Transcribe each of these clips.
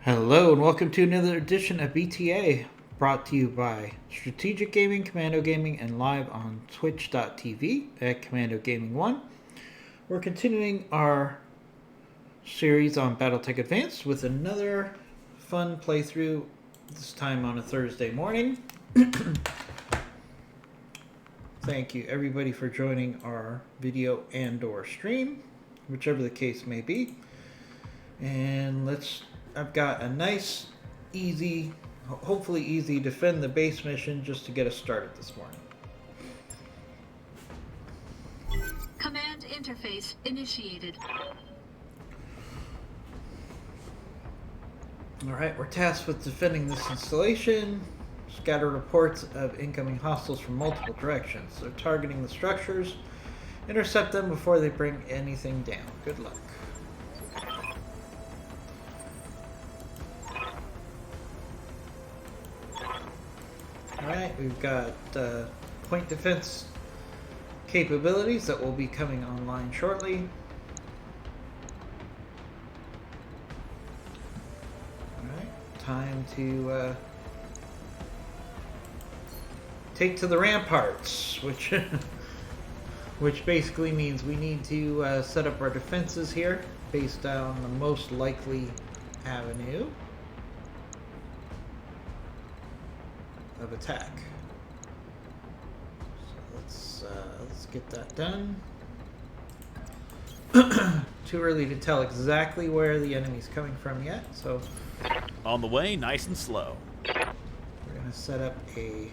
Hello and welcome to another edition of BTA, brought to you by Strategic Gaming, Commando Gaming, and live on twitch.tv at Commando Gaming 1. We're continuing our series on Battletech Advanced with another fun playthrough, this time on a Thursday morning. Thank you everybody for joining our video and or stream, whichever the case may be. And I've got a nice, easy, hopefully easy defend the base mission just to get us started this morning. Command interface initiated. Alright, we're tasked with defending this installation. Scatter reports of incoming hostiles from multiple directions. They're targeting the structures. Intercept them before they bring anything down. Good luck. Alright, we've got point defense capabilities that will be coming online shortly. Alright, time to take to the ramparts, which basically means we need to set up our defenses here based on the most likely avenue of attack. So let's get that done. Too early to tell exactly where the enemy's coming from yet, so on the way, nice and slow. We're gonna set up a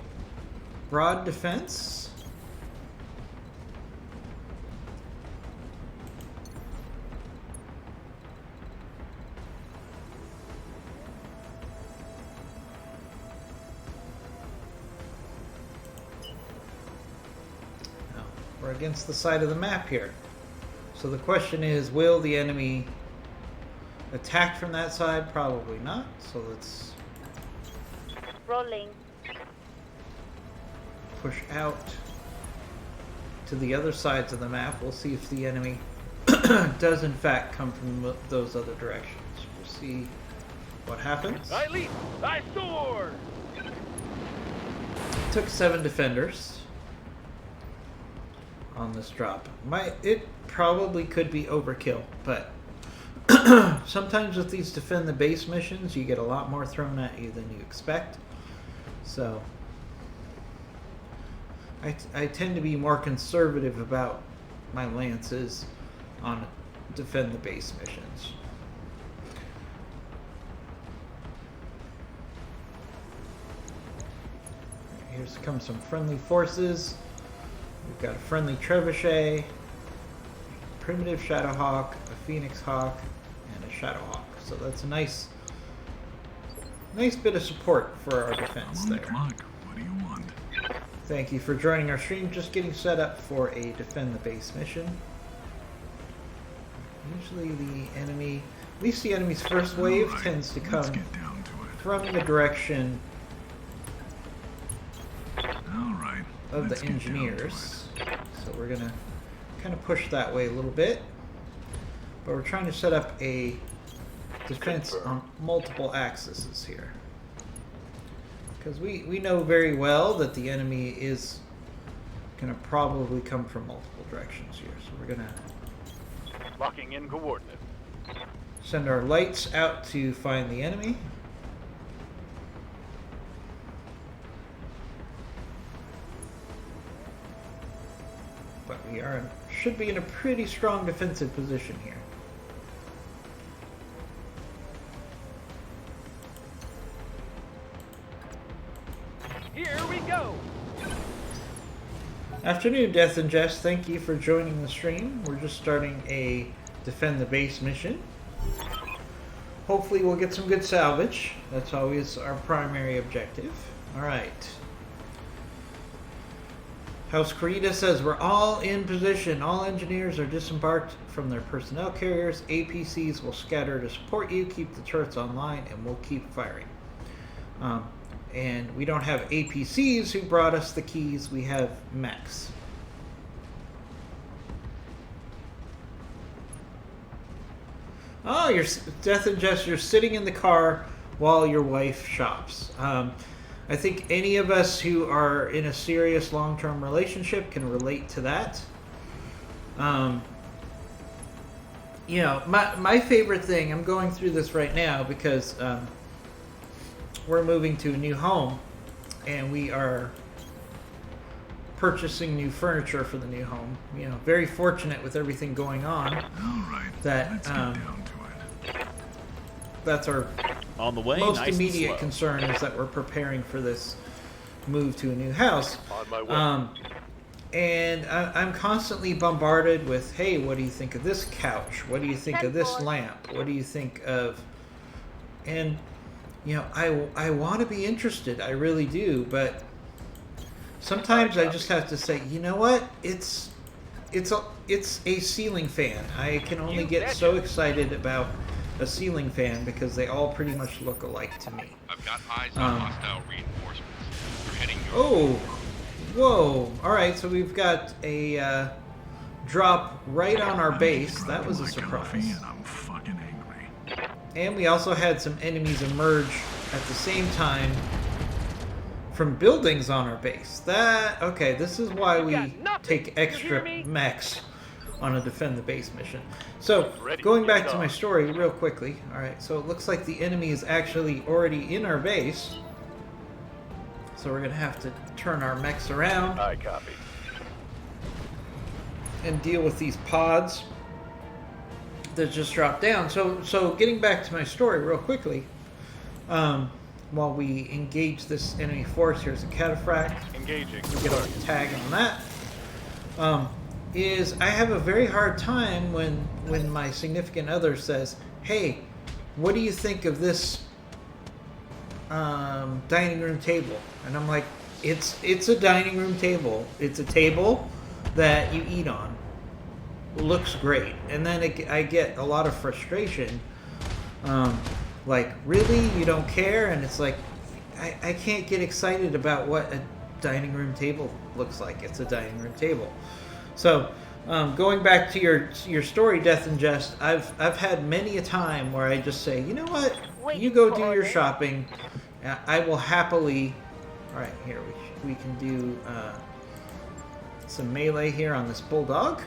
broad defense. We're against the side of the map here. So the question is, will the enemy attack from that side? Probably not. So let's rolling. Push out to the other sides of the map. We'll see if the enemy does in fact come from those other directions. We'll see what happens. I leap! I soar! Took 7 defenders on this drop. It probably could be overkill, but sometimes with these defend the base missions, you get a lot more thrown at you than you expect. So I tend to be more conservative about my lances on defend the base missions. Here comes some friendly forces. We've got a friendly trebuchet, primitive Shadowhawk, a Phoenix Hawk, and a Shadowhawk. So that's a nice bit of support for our defense there. What do you want? Thank you for joining our stream. Just getting set up for a defend the base mission. Usually the enemy, at least the enemy's first wave, tends to come from the direction of the engineers. So we're gonna kind of push that way a little bit, but we're trying to set up a defense on multiple axes here, because we know very well that the enemy is gonna probably come from multiple directions here. So we're gonna Locking in coordinates. send our lights out to find the enemy. But we should be in a pretty strong defensive position here. Here we go! Afternoon, Death and Jest. Thank you for joining the stream. We're just starting a defend the base mission. Hopefully we'll get some good salvage. That's always our primary objective. Alright. House Corita says, we're all in position. All engineers are disembarked from their personnel carriers. APCs will scatter to support you. Keep the turrets online and we'll keep firing. And we don't have APCs who brought us the keys. We have mechs. Oh, Death and Jess, you're sitting in the car while your wife shops. I think any of us who are in a serious long-term relationship can relate to that. You know, my favorite thing, I'm going through this right now because we're moving to a new home and we are purchasing new furniture for the new home. You know, very fortunate with everything going on. All right. That Let's get down to it. that's our On the way, most nice and immediate slow. concern is that we're preparing for this move to a new house. On my way. And I'm constantly bombarded with, hey, what do you think of this couch? What do you think of this lamp? What do you think of... And, you know, I want to be interested. I really do. But sometimes I just have to say, you know what? It's a ceiling fan. I can only get so excited about a ceiling fan because they all pretty much look alike to me. I've got eyes on hostile reinforcements. We're heading your Oh, whoa. Alright, so we've got a drop right on our base. That was a surprise. And I'm fucking angry. And we also had some enemies emerge at the same time from buildings on our base. Okay, this is why we take extra mechs on a defend the base mission. So, going back to my story real quickly. Alright, so it looks like the enemy is actually already in our base. So we're going to have to turn our mechs around I copy. and deal with these pods that just dropped down. So getting back to my story real quickly, while we engage this enemy force, here's a cataphract. Engaging. We get a tag on that. Is I have a very hard time when my significant other says, hey, what do you think of this dining room table? And I'm like, it's a dining room table. It's a table that you eat on. Looks great. And then I get a lot of frustration. Like, really? You don't care? And it's like, I can't get excited about what a dining room table looks like. It's a dining room table. So, going back to your story, Death and Jest, I've had many a time where I just say, you know what? You go do your shopping. I will happily... Alright, here, we can do some melee here on this bulldog.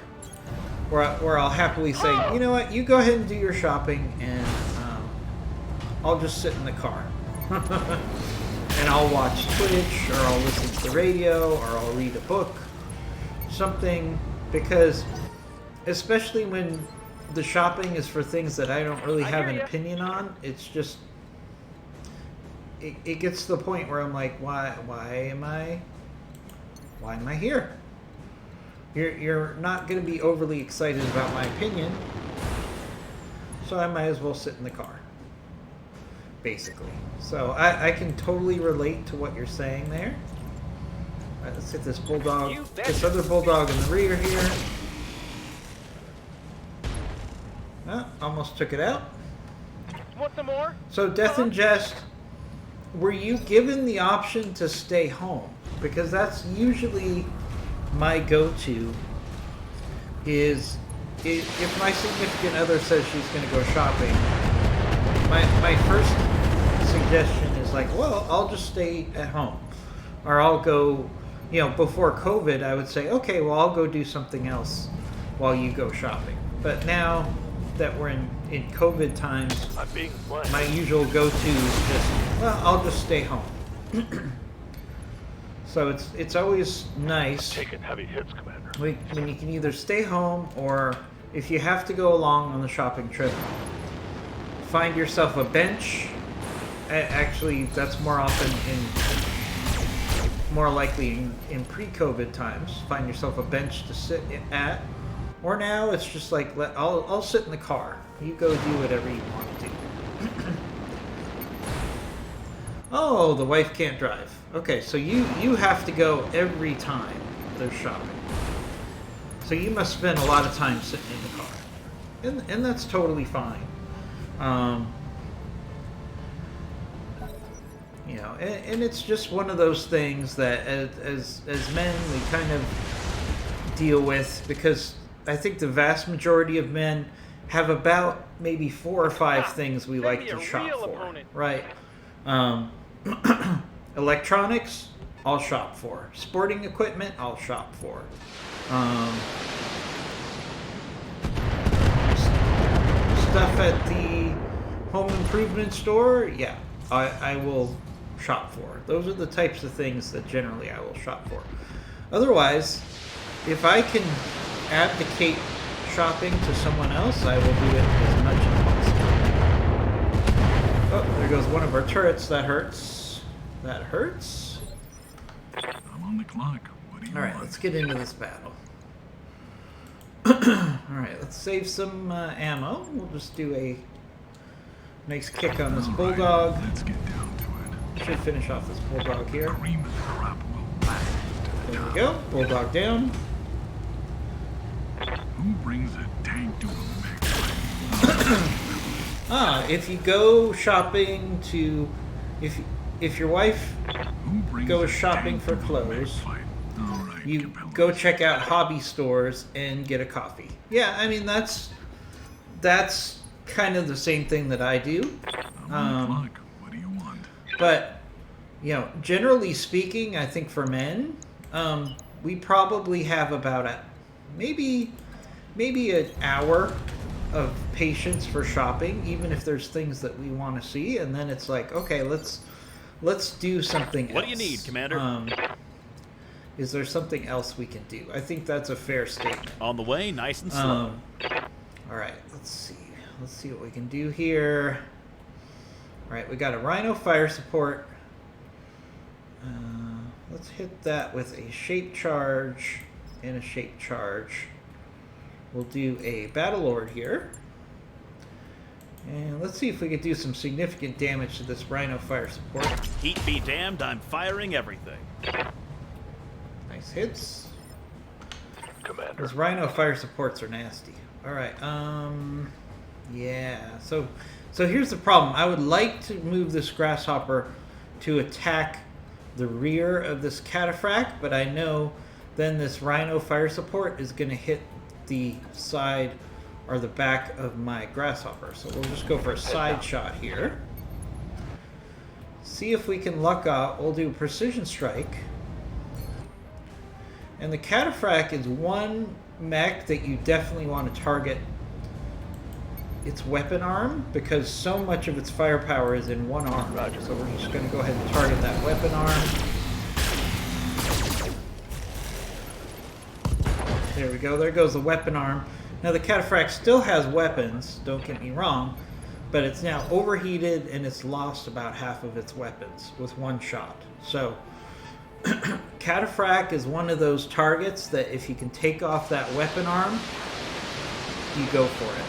Where I'll happily say, you know what? You go ahead and do your shopping, and I'll just sit in the car. And I'll watch Twitch, or I'll listen to the radio, or I'll read a book. Something, because especially when the shopping is for things that I don't really have an opinion on, it's just it gets to the point where I'm like, why am I here? You're not going to be overly excited about my opinion, so I might as well sit in the car, basically. So I can totally relate to what you're saying there. Alright, let's hit this bulldog, this other bulldog in the rear here. Oh, almost took it out. Want some more? So, Death and Jest, were you given the option to stay home? Because that's usually my go-to, is if my significant other says she's going to go shopping, my first suggestion is like, well, I'll just stay at home. Or I'll go, you know, before COVID, I would say, okay, well, I'll go do something else while you go shopping. But now that we're in COVID times, I'm being blamed. my usual go-to is just, well, I'll just stay home. So it's always nice Taking heavy hits, Commander. when you can either stay home, or if you have to go along on the shopping trip, find yourself a bench. Actually, that's more often more likely in pre-COVID times. Find yourself a bench to sit at. Or now it's just like, I'll sit in the car. You go do whatever you want to do. Oh, the wife can't drive. Okay, so you have to go every time there's shopping. So you must spend a lot of time sitting in the car. And that's totally fine. You know, and it's just one of those things that as men we kind of deal with, because I think the vast majority of men have about maybe 4 or 5 things we like Maybe to a shop real for, opponent. right? Electronics, I'll shop for. Sporting equipment, I'll shop for. Stuff at the home improvement store, yeah, I will shop for. Those are the types of things that generally I will shop for. Otherwise, if I can abdicate shopping to someone else, I will do it as much as possible. Oh, there goes one of our turrets. That hurts. That hurts. I'm on the clock. What do you Alright, want? let's get into this battle. Alright, let's save some ammo. We'll just do a nice kick on this All right, bulldog. let's get down to it. Should finish off this bulldog here. Cream of the crop will blast to the There we top. go. Bulldog down. Who brings a tank to a mech? If you go shopping to, if your wife Who brings goes a shopping tank for to a mech clothes, fight? All right, you Cabela's. go check out hobby stores and get a coffee. Yeah, I mean that's kind of the same thing that I do. I'm on the clock. What do you want? But you know, generally speaking, I think for men, we probably have about maybe an hour of patience for shopping, even if there's things that we want to see, and then it's like, okay, let's do something else. What do you need, Commander? Is there something else we can do? I think that's a fair statement. On the way, nice and slow. All right, let's see. Let's see what we can do here. All right, we got a Rhino fire support. Let's hit that with a shape charge and a shape charge. We'll do a Battle Lord here. And let's see if we can do some significant damage to this Rhino fire support. Heat be damned, I'm firing everything. Nice hits. Commander. Those Rhino fire supports are nasty. Alright, yeah. So here's the problem. I would like to move this Grasshopper to attack the rear of this Cataphract, but I know then this Rhino fire support is going to hit the side or the back of my Grasshopper. So we'll just go for a side shot here. See if we can luck out. We'll do precision strike. And the Cataphract is one mech that you definitely want to target its weapon arm, because so much of its firepower is in one arm. Roger. So we're just going to go ahead and target that weapon arm. There we go. There goes the weapon arm. Now the Cataphract still has weapons, don't get me wrong, but it's now overheated and it's lost about half of its weapons with one shot. So Cataphract is one of those targets that if you can take off that weapon arm, you go for it.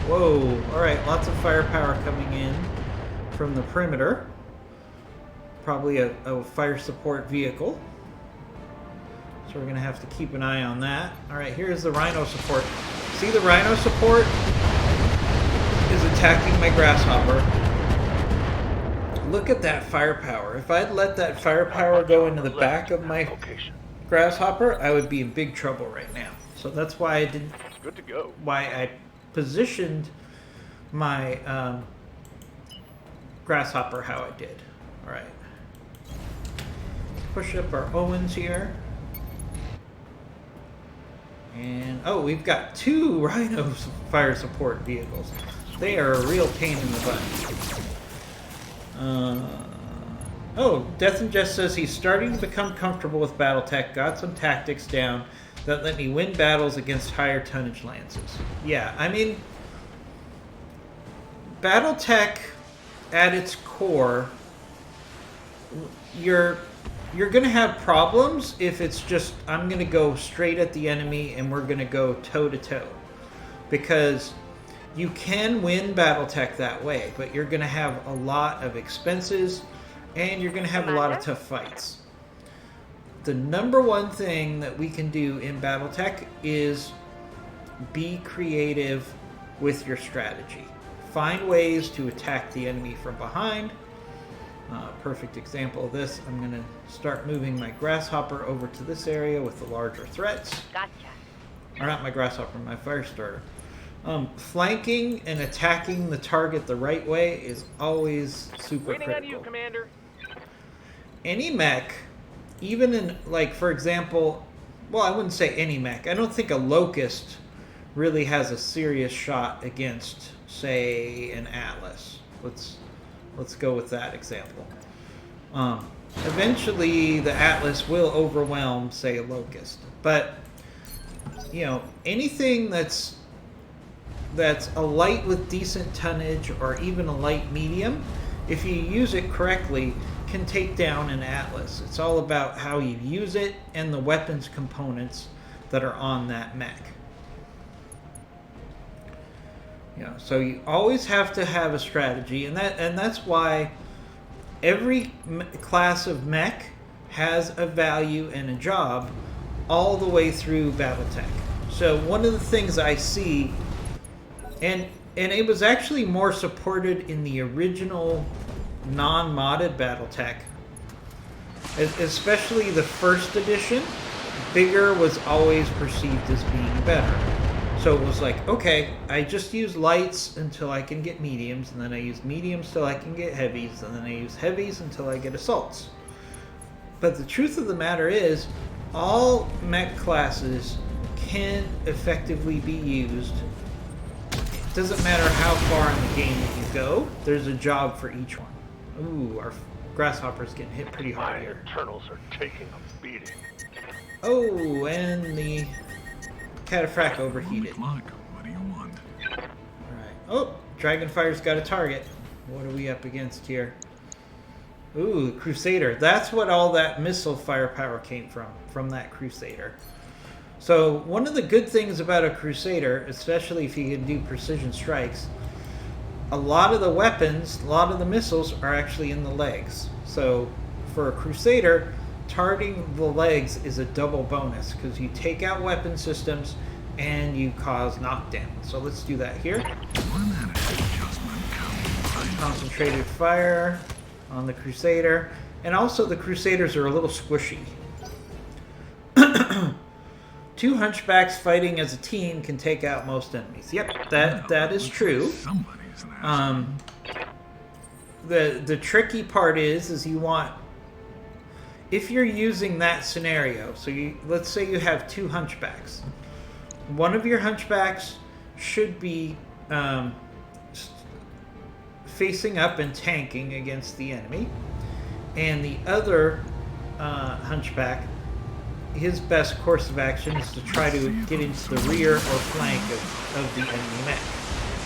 Whoa, alright, lots of firepower coming in from the perimeter. Probably a fire support vehicle. So we're going to have to keep an eye on that. Alright, here's the Rhino support. See, the Rhino support is attacking my Grasshopper. Look at that firepower. If I'd let that firepower go into the back of my Location. Grasshopper, I would be in big trouble right now. So that's why I didn't. Good to go. Why I positioned my Grasshopper how I did. All right. Let's push up our Owens here. And oh, we've got 2 Rhino fire support vehicles. They are a real pain in the butt. Oh, Death and Jest says he's starting to become comfortable with Battletech. Got some tactics down that let me win battles against higher tonnage lances. Yeah, I mean, Battletech at its core, you're going to have problems if it's just, I'm going to go straight at the enemy and we're going to go toe to toe. Because you can win Battletech that way, but you're going to have a lot of expenses and you're going to have a lot of tough fights. The number one thing that we can do in Battletech is be creative with your strategy. Find ways to attack the enemy from behind. Perfect example of this, I'm going to start moving my Grasshopper over to this area with the larger threats. Gotcha. Or not my Grasshopper, my Firestarter. Flanking and attacking the target the right way is always super Waiting critical. on you, Commander. Any mech, even in, like, for example, well, I wouldn't say any mech. I don't think a Locust really has a serious shot against, say, an Atlas. Let's go with that example. Eventually, the Atlas will overwhelm, say, a Locust. But, you know, anything that's a light with decent tonnage or even a light medium, if you use it correctly, can take down an Atlas. It's all about how you use it and the weapons components that are on that mech. You know, so you always have to have a strategy, and that's why every class of mech has a value and a job all the way through Battletech. So one of the things I see, and it was actually more supported in the original non-modded Battletech, especially the first edition, bigger was always perceived as being better. So it was like, okay, I just use lights until I can get mediums, and then I use mediums till I can get heavies, and then I use heavies until I get assaults. But the truth of the matter is, all mech classes can effectively be used. It doesn't matter how far in the game that you go, there's a job for each one. Ooh, our grasshopper's getting hit pretty hard My here. internals are taking a beating. Oh, and the cataphract overheated. Clock. What do you want? Alright. Oh, Dragonfire's got a target. What are we up against here? Ooh, Crusader. That's what all that missile firepower came from that Crusader. So, one of the good things about a Crusader, especially if you can do precision strikes, a lot of the weapons, a lot of the missiles are actually in the legs. So, for a Crusader, targeting the legs is a double bonus because you take out weapon systems and you cause knockdown. So let's do that here. One attitude adjustment counts. Concentrated fire on the Crusader. And also the Crusaders are a little squishy. Two hunchbacks fighting as a team can take out most enemies. Yep, that is true. Somebody's an asshole. The tricky part is you want, if you're using that scenario, so let's say you have two hunchbacks. One of your hunchbacks should be facing up and tanking against the enemy, and the other hunchback, his best course of action is to try to get into the rear or flank of the enemy mech.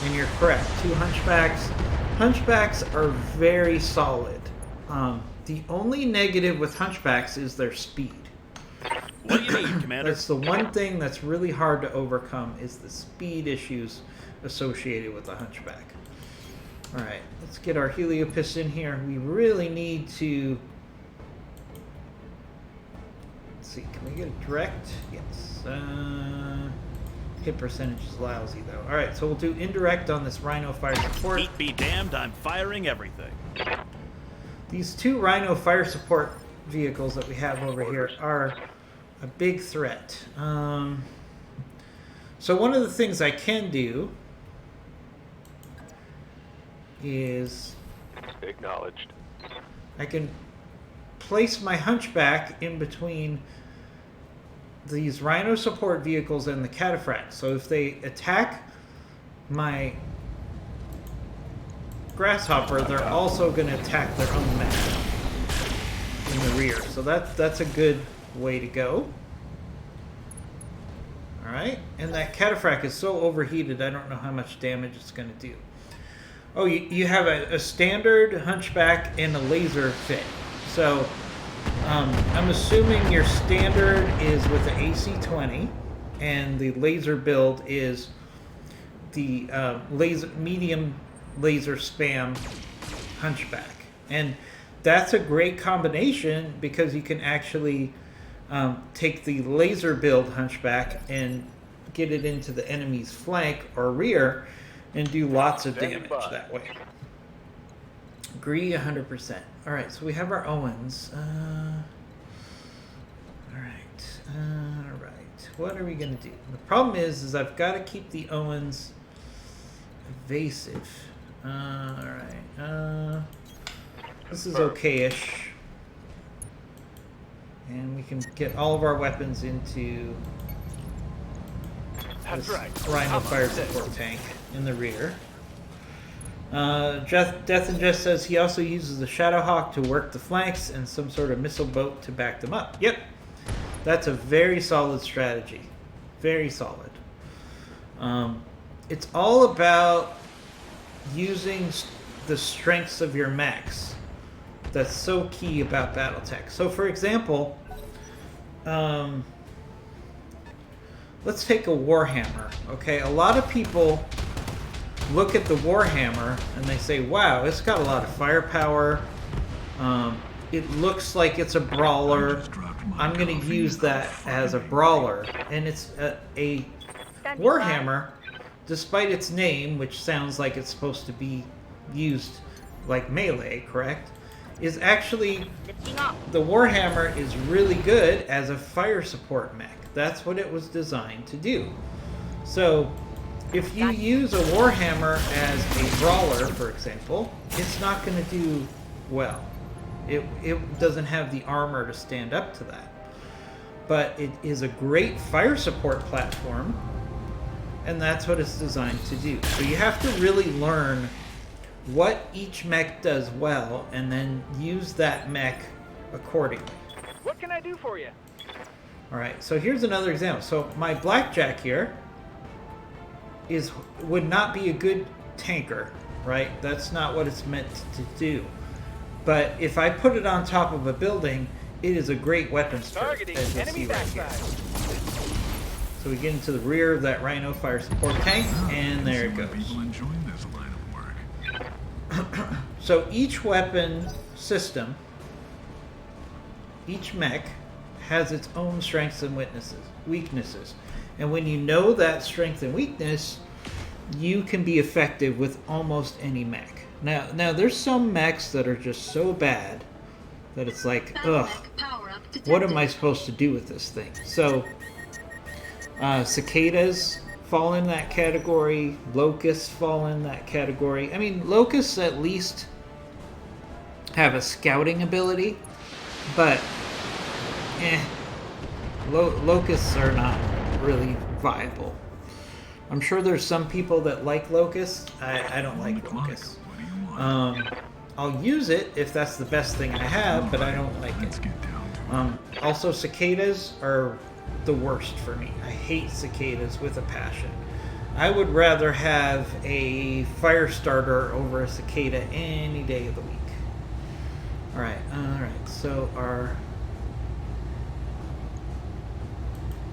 And you're correct. Two hunchbacks. Hunchbacks are very solid. The only negative with hunchbacks is their speed. What do you need, Commander? That's the one thing that's really hard to overcome, is the speed issues associated with a hunchback. Alright, let's get our Heliopist in here. We really need to... Let's see, can we get it direct? Yes. Hit percentage is lousy, though. Alright, so we'll do indirect on this Rhino fire support. Heat be damned, I'm firing everything. These two Rhino fire support vehicles that we have over here are a big threat. So one of the things I can do is Acknowledged. I can place my hunchback in between these Rhino support vehicles and the cataphract. So if they attack my grasshopper, they're also going to attack their own mech in the rear. So that's a good way to go. Alright, and that cataphract is so overheated, I don't know how much damage it's going to do. Oh, you have a standard hunchback and a laser fit. So, I'm assuming your standard is with the AC-20, and the laser build is the medium laser spam hunchback. And that's a great combination because you can actually take the laser build hunchback and get it into the enemy's flank or rear and do lots of damage that way. Agree 100%. Alright, so we have our Owens. Alright. What are we going to do? The problem is I've got to keep the Owens evasive. Alright. This is okay-ish. And we can get all of our weapons into That's this right. Rhino fire support tank in the rear. Death and Just says he also uses the Shadowhawk to work the flanks and some sort of missile boat to back them up. Yep. That's a very solid strategy. Very solid. It's all about using the strengths of your mechs. That's so key about Battletech. So, for example, let's take a Warhammer. Okay, a lot of people look at the Warhammer and they say, "Wow, it's got a lot of firepower. It looks like it's a brawler. I'm going to use that as a brawler." And it's a Warhammer, despite its name, which sounds like it's supposed to be used like melee, correct? Is actually, the Warhammer is really good as a fire support mech. That's what it was designed to do. So, if you use a Warhammer as a brawler, for example, it's not going to do well. It doesn't have the armor to stand up to that. But it is a great fire support platform, and that's what it's designed to do. So you have to really learn what each mech does well, and then use that mech accordingly. What can I do for you? Alright, so here's another example. So my Blackjack here would not be a good tanker, right? That's not what it's meant to do. But if I put it on top of a building, it is a great weapon strike, as you'll see right here. So we get into the rear of that Rhino fire support tank, and there it goes. People enjoying this line of work. So each weapon system, each mech, has its own strengths and weaknesses. And when you know that strength and weakness, you can be effective with almost any mech. Now there's some mechs that are just so bad that it's like, ugh, what am I supposed to do with this thing? So, cicadas fall in that category. Locusts fall in that category. I mean, locusts at least have a scouting ability, but locusts are not really viable. I'm sure there's some people that like locusts. I don't like locusts. What do you want? I'll use it if that's the best thing I have, but I don't like Let's it. get down to it. Also, cicadas are the worst for me. I hate cicadas with a passion. I would rather have a fire starter over a cicada any day of the week. Alright, so our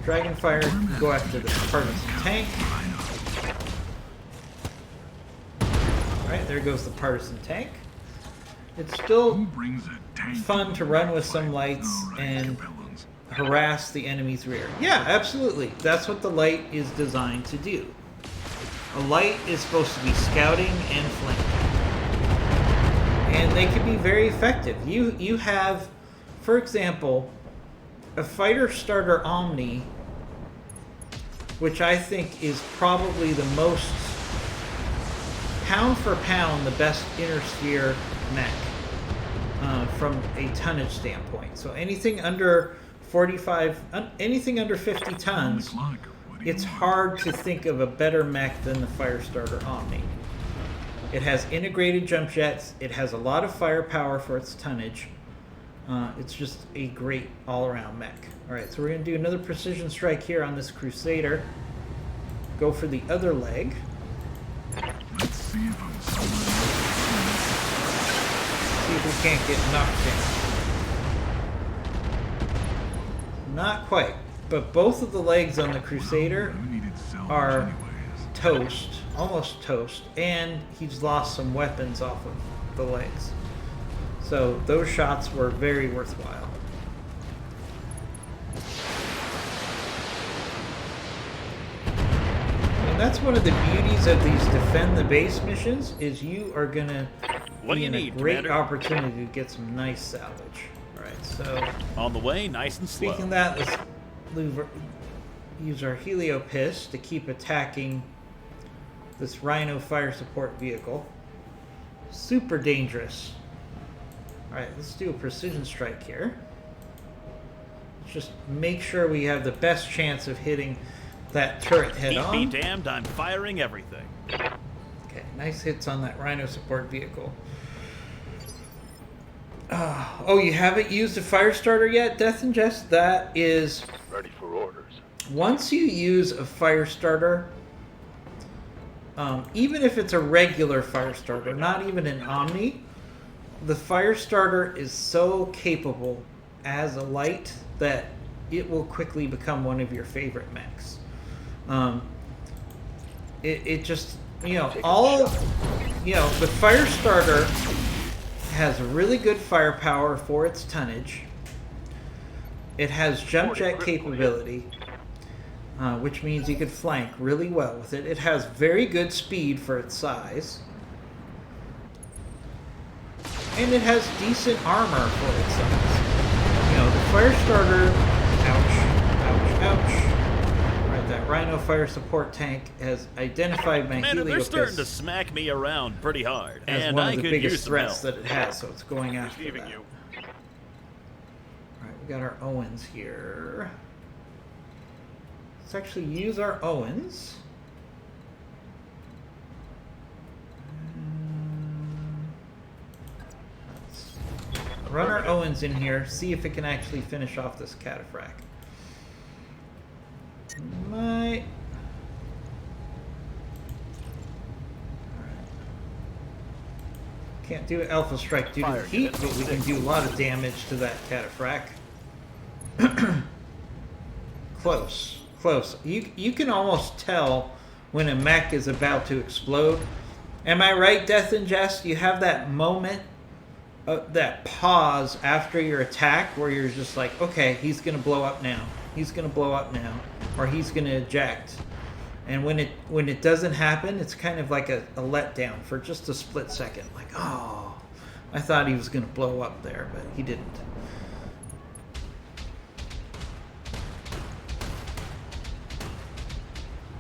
Dragonfire can go after the partisan tank. Alright, there goes the partisan tank. It's still Who brings a tank fun to run with some lights All right, and Capellans. harass the enemy's rear. Yeah, absolutely. That's what the light is designed to do. A light is supposed to be scouting and flanking. And they can be very effective. You have, for example, a fighter starter Omni, which I think is probably the most, pound for pound, the best inner sphere mech from a tonnage standpoint. So anything under 45, anything under 50 tons, What do you it's want? hard to think of a better mech than the Firestarter Omni. It has integrated jump jets. It has a lot of firepower for its tonnage. It's just a great all-around mech. Alright, so we're going to do another precision strike here on this Crusader. Go for the other leg. Let's see if I'm See if we can't get knocked in. Not quite, but both of the legs on the Crusader Who needed salvage are anyways? toast, almost toast, and he's lost some weapons off of the legs. So those shots were very worthwhile. And that's one of the beauties of these defend the base missions, is you are gonna What do be you in need, a great Commander? opportunity to get some nice salvage. Alright, so On the way, nice and slow. speaking of that, let's use our Heliopist to keep attacking this Rhino fire support vehicle. Super dangerous. Alright, let's do a precision strike here. Let's just make sure we have the best chance of hitting that turret head Keep on. me damned, I'm firing everything. Okay, nice hits on that Rhino support vehicle. Oh, you haven't used a fire starter yet, Death and Jest? That is... Ready for orders. Once you use a fire starter, even if it's a regular fire starter, not even an Omni, the fire starter is so capable as a light that it will quickly become one of your favorite mechs. It just, you know, the fire starter has really good firepower for its tonnage. It has jump jet capability, which means you could flank really well with it. It has very good speed for its size. And it has decent armor for its size. You know, the fire starter, ouch. Right, that Rhino fire support tank has identified my Commander, they're starting to Heliopus smack me around pretty hard, as and one I of the could biggest use some threats help. that it has, so it's going after Receiving that. you. Alright, we got our Owens here. Let's actually use our Owens. Let's run our Owens in here, see if it can actually finish off this cataphract. Might. Alright. Can't do Alpha Strike due to the heat, but we can do a lot of damage to that cataphract. Close. You can almost tell when a mech is about to explode. Am I right, Death and Jest? You have that moment, that pause after your attack where you're just like, okay, he's going to blow up now. He's going to blow up now. Or he's going to eject. And when it doesn't happen, it's kind of like a letdown for just a split second. Like, oh, I thought he was going to blow up there, but he didn't.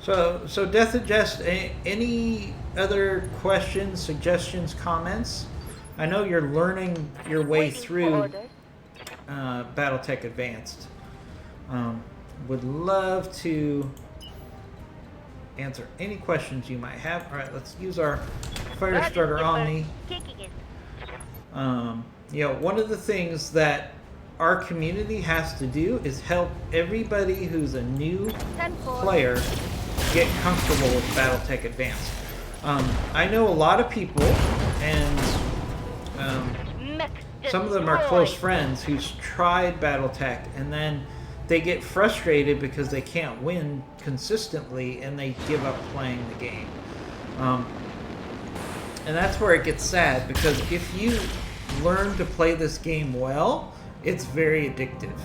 So Death and Jest, any other questions, suggestions, comments? I know you're learning your way Waiting for through orders. Battletech Advanced. Would love to answer any questions you might have. All right, let's use our Firestarter Omni. Kicking it. You know, one of the things that our community has to do is help everybody who's a new 10-4. player get comfortable with Battletech Advanced. I know a lot of people, and Mech some of them are destroyed. close friends who's tried Battletech, and then they get frustrated because they can't win consistently, and they give up playing the game. And that's where it gets sad, because if you learn to play this game well, it's very addictive.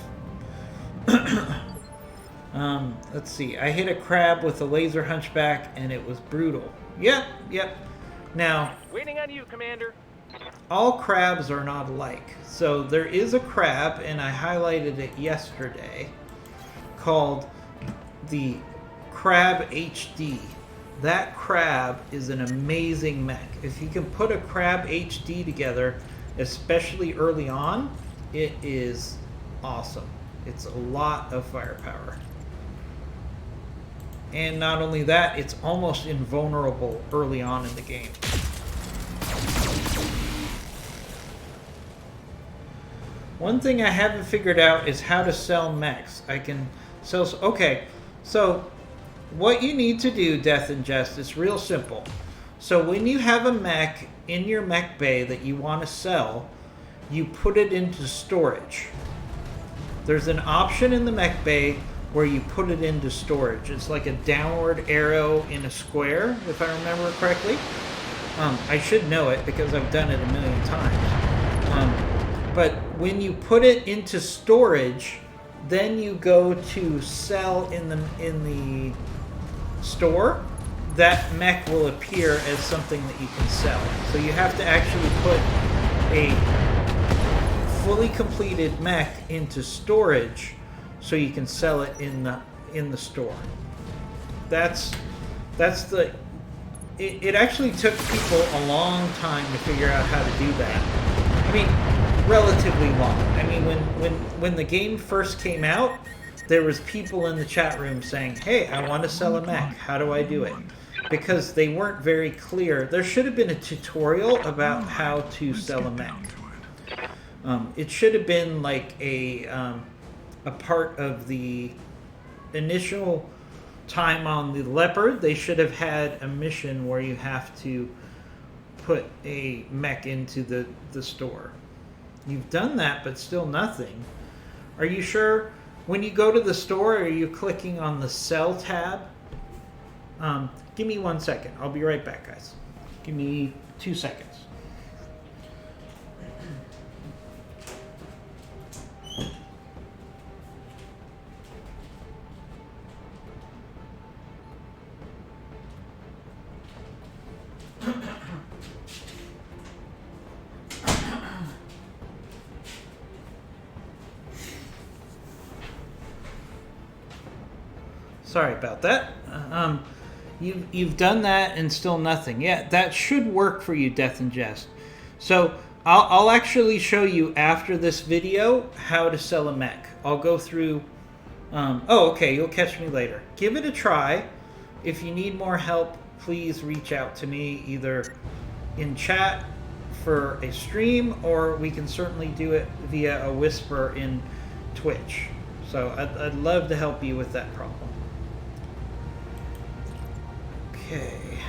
Let's see. I hit a crab with a laser hunchback, and it was brutal. Yep. Now, Waiting on you, Commander. all crabs are not alike. So there is a crab, and I highlighted it yesterday, called the Crab HD. That crab is an amazing mech. If you can put a Crab HD together, especially early on, it is awesome. It's a lot of firepower. And not only that, it's almost invulnerable early on in the game. One thing I haven't figured out is how to sell mechs. I can sell... Okay, so what you need to do, Death and Jest, is real simple. So when you have a mech in your mech bay that you want to sell, you put it into storage. There's an option in the mech bay where you put it into storage. It's like a downward arrow in a square, if I remember correctly. I should know it because I've done it a million times. But when you put it into storage, then you go to sell in the store. That mech will appear as something that you can sell. So you have to actually put a fully completed mech into storage so you can sell it in the store. That's the it actually took people a long time to figure out how to do that. I mean, relatively long. I mean, when the game first came out, there was people in the chat room saying, "Hey, I want to sell a mech. How do I do it?" Because they weren't very clear. There should have been a tutorial about how to sell a mech. It should have been like a part of the initial time on the Leopard. They should have had a mission where you have to put a mech into the store. You've done that, but still nothing. Are you sure? When you go to the store, are you clicking on the Sell tab? Give me 1 second. I'll be right back, guys. Give me 2 seconds. Sorry about that. You've done that and still nothing. Yeah, that should work for you, Death and Jest. So I'll actually show you after this video how to sell a mech. I'll go through... oh, okay, you'll catch me later. Give it a try. If you need more help, please reach out to me either in chat for a stream, or we can certainly do it via a whisper in Twitch. So I'd love to help you with that problem. Okay.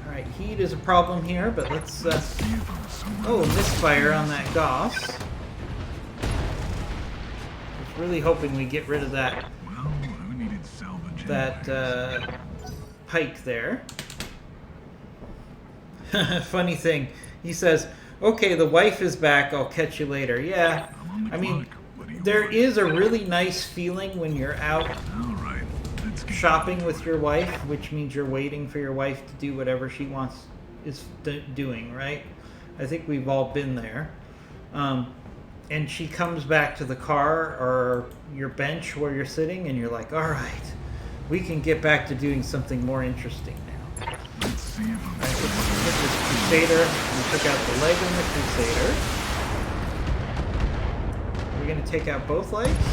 Alright, heat is a problem here, but let's... oh, misfire on that Goss. I was really hoping we get rid of that... that, pike there. Funny thing, he says, okay, the wife is back, I'll catch you later. Yeah, I mean, there is a really nice feeling when you're out shopping with your wife, which means you're waiting for your wife to do whatever she wants is doing, right? I think we've all been there. And she comes back to the car or your bench where you're sitting, and you're like, all right, we can get back to doing something more interesting now. Let's see if I'm... Alright, let's hit this Crusader. We took out the leg on the Crusader. We're going to take out both legs?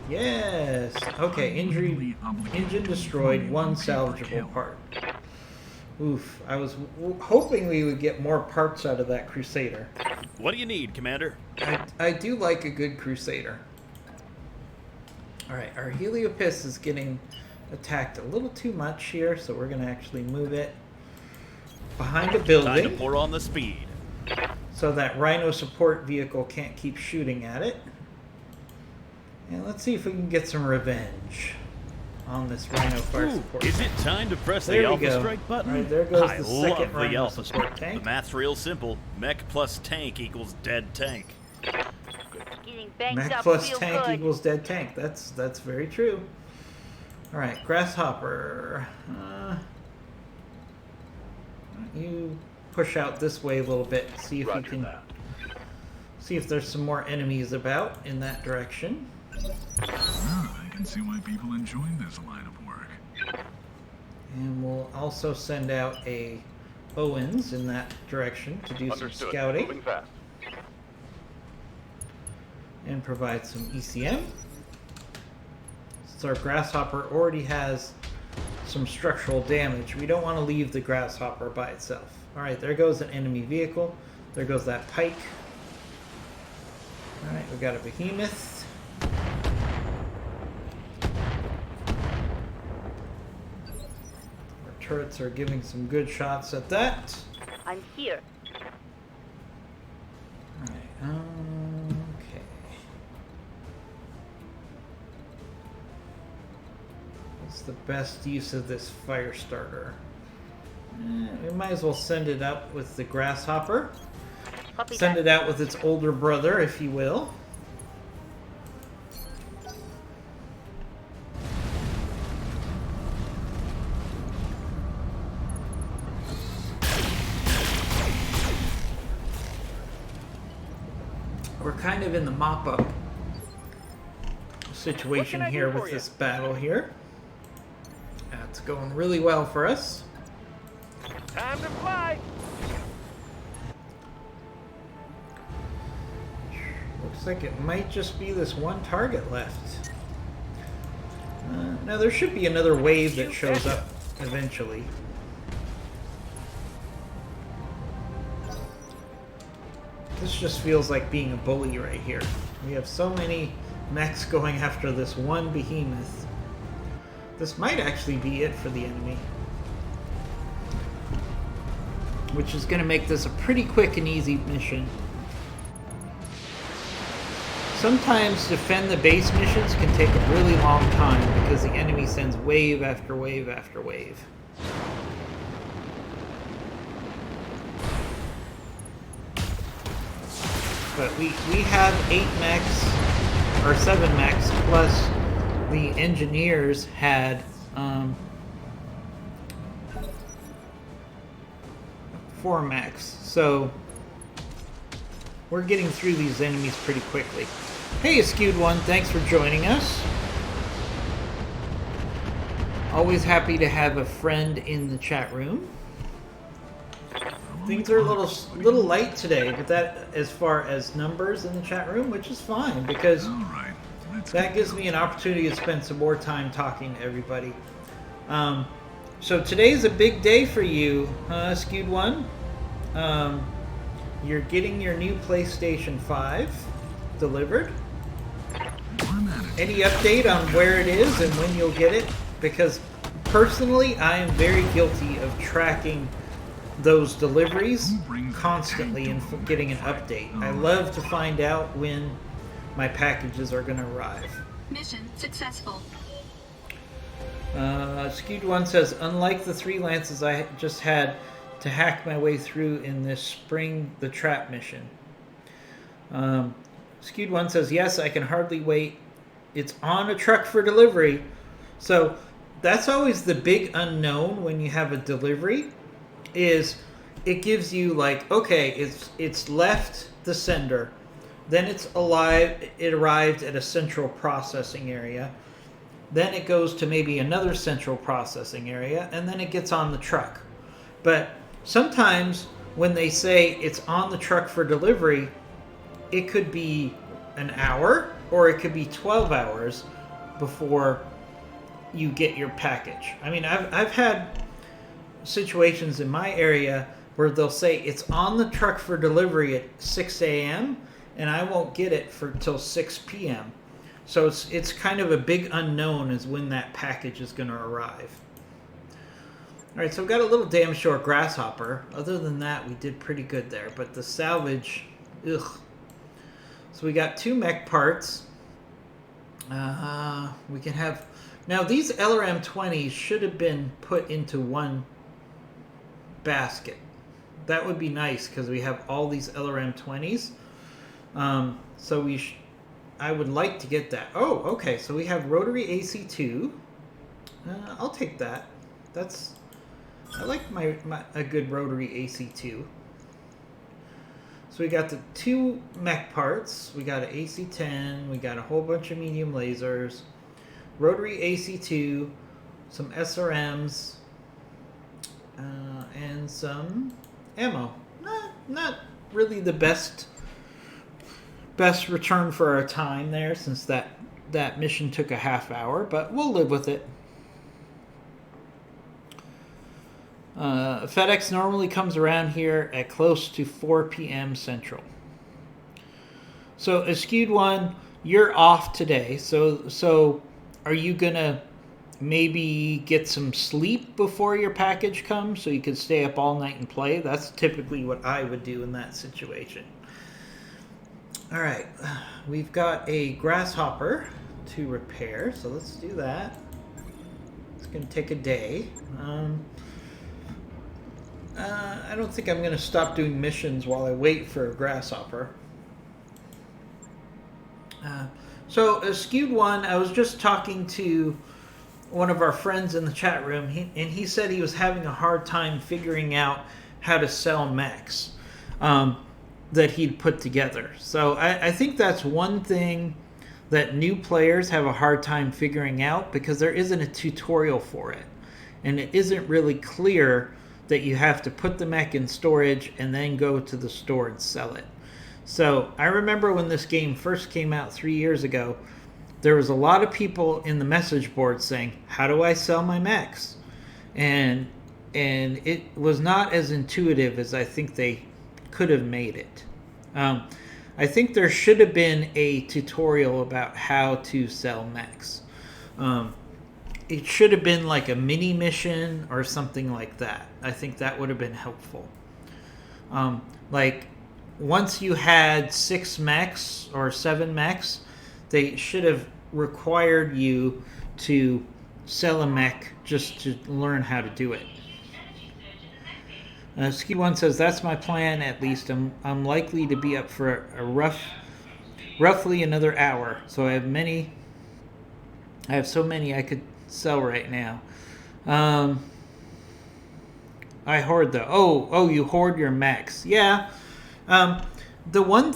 Yes! Okay, engine destroyed, 1 salvageable part. Oof, I was hoping we would get more parts out of that Crusader. What do you need, Commander? I do like a good Crusader. Alright, our Heliopis is getting attacked a little too much here, so we're going to actually move it behind a building. Time to pour on the speed. So that Rhino support vehicle can't keep shooting at it. And let's see if we can get some revenge on this Rhino fire support. Is it time to press There the we Alpha go. Strike button? Right, there goes I the love second the Rhino Alpha support Strike. tank. The math's real simple. Mech plus tank equals dead tank. Getting banged Mech up plus real tank good. equals dead tank. That's very true. All right, Grasshopper. You push out this way a little bit. See if you can. See if there's some more enemies about in that direction. I can see why people enjoy this line of work. And we'll also send out a Owens in that direction to do some scouting. Moving fast. And provide some ECM. Since our Grasshopper already has some structural damage, we don't want to leave the Grasshopper by itself. Alright, there goes an enemy vehicle. There goes that pike. Alright, we got a Behemoth. Our turrets are giving some good shots at that. I'm here. Alright, okay. What's the best use of this fire starter? We might as well send it up with the Grasshopper. Copy Send that. it out with its older brother, if you will. We're kind of in the mop-up situation I do here for with you? this battle here. It's going really well for us. Time to fly. Looks like it might just be this one target left. Now there should be another wave that shows up eventually. This just feels like being a bully right here. We have so many mechs going after this one behemoth. This might actually be it for the enemy. Which is going to make this a pretty quick and easy mission. Sometimes defend the base missions can take a really long time because the enemy sends wave after wave after wave. But we have 8 mechs, or 7 mechs, plus the engineers had 4 mechs. So we're getting through these enemies pretty quickly. Hey, Skewed One, thanks for joining us. Always happy to have a friend in the chat room. Things are a little light today, but that as far as numbers in the chat room, which is fine because All right, let's that gives me an opportunity to spend some more time talking to everybody. So today's a big day for you, Skewed One. You're getting your new PlayStation 5 delivered. one at it. Any update on where it is and when you'll get it? Because personally, I am very guilty of tracking those deliveries constantly and getting an update. I love to find out when my packages are going to arrive. Mission successful. Skewed One says, unlike the 3 lances I just had to hack my way through in this Spring the Trap mission. Skewed One says, yes, I can hardly wait. It's on a truck for delivery. So that's always the big unknown when you have a delivery, is it gives you like, okay, it's left the sender, then it arrived at a central processing area, then it goes to maybe another central processing area, and then it gets on the truck. But sometimes when they say it's on the truck for delivery, it could be an hour or it could be 12 hours before you get your package. I mean, I've had situations in my area where they'll say it's on the truck for delivery at 6 a.m. and I won't get it till 6 p.m. So it's kind of a big unknown as when that package is going to arrive. All right, so we've got a little damn short grasshopper. Other than that, we did pretty good there. But the salvage, ugh. So we got 2 mech parts. We can have... Now, these LRM-20s should have been put into one basket. That would be nice because we have all these LRM-20s. So I would like to get that. Oh, okay. So we have rotary AC2. I'll take that. I like a good rotary AC2. So we got the 2 mech parts. We got an AC10. We got a whole bunch of medium lasers. Rotary AC2. Some SRMs. And some ammo. Not really the best return for our time there, since that mission took a half hour, but we'll live with it. FedEx normally comes around here at close to 4 p.m. Central. So, a Skewed One, you're off today. So are you gonna maybe get some sleep before your package comes so you can stay up all night and play? That's typically what I would do in that situation. All right, we've got a grasshopper to repair, so let's do that. It's going to take a day. I don't think I'm going to stop doing missions while I wait for a grasshopper. So, a Skewed One, I was just talking to one of our friends in the chat room, and he said he was having a hard time figuring out how to sell mechs that he'd put together. So I think that's one thing that new players have a hard time figuring out, because there isn't a tutorial for it. And it isn't really clear that you have to put the mech in storage and then go to the store and sell it. So I remember when this game first came out 3 years ago, there was a lot of people in the message board saying, how do I sell my mechs? And it was not as intuitive as I think they could have made it. I think there should have been a tutorial about how to sell mechs. It should have been like a mini mission or something like that. I think that would have been helpful. Like, once you had 6 mechs or 7 mechs, they should have required you to sell a mech just to learn how to do it. Ski1 says, that's my plan at least. I'm likely to be up for roughly another hour. So I have so many I could sell right now. I hoard though. Oh, you hoard your mechs. Yeah. The one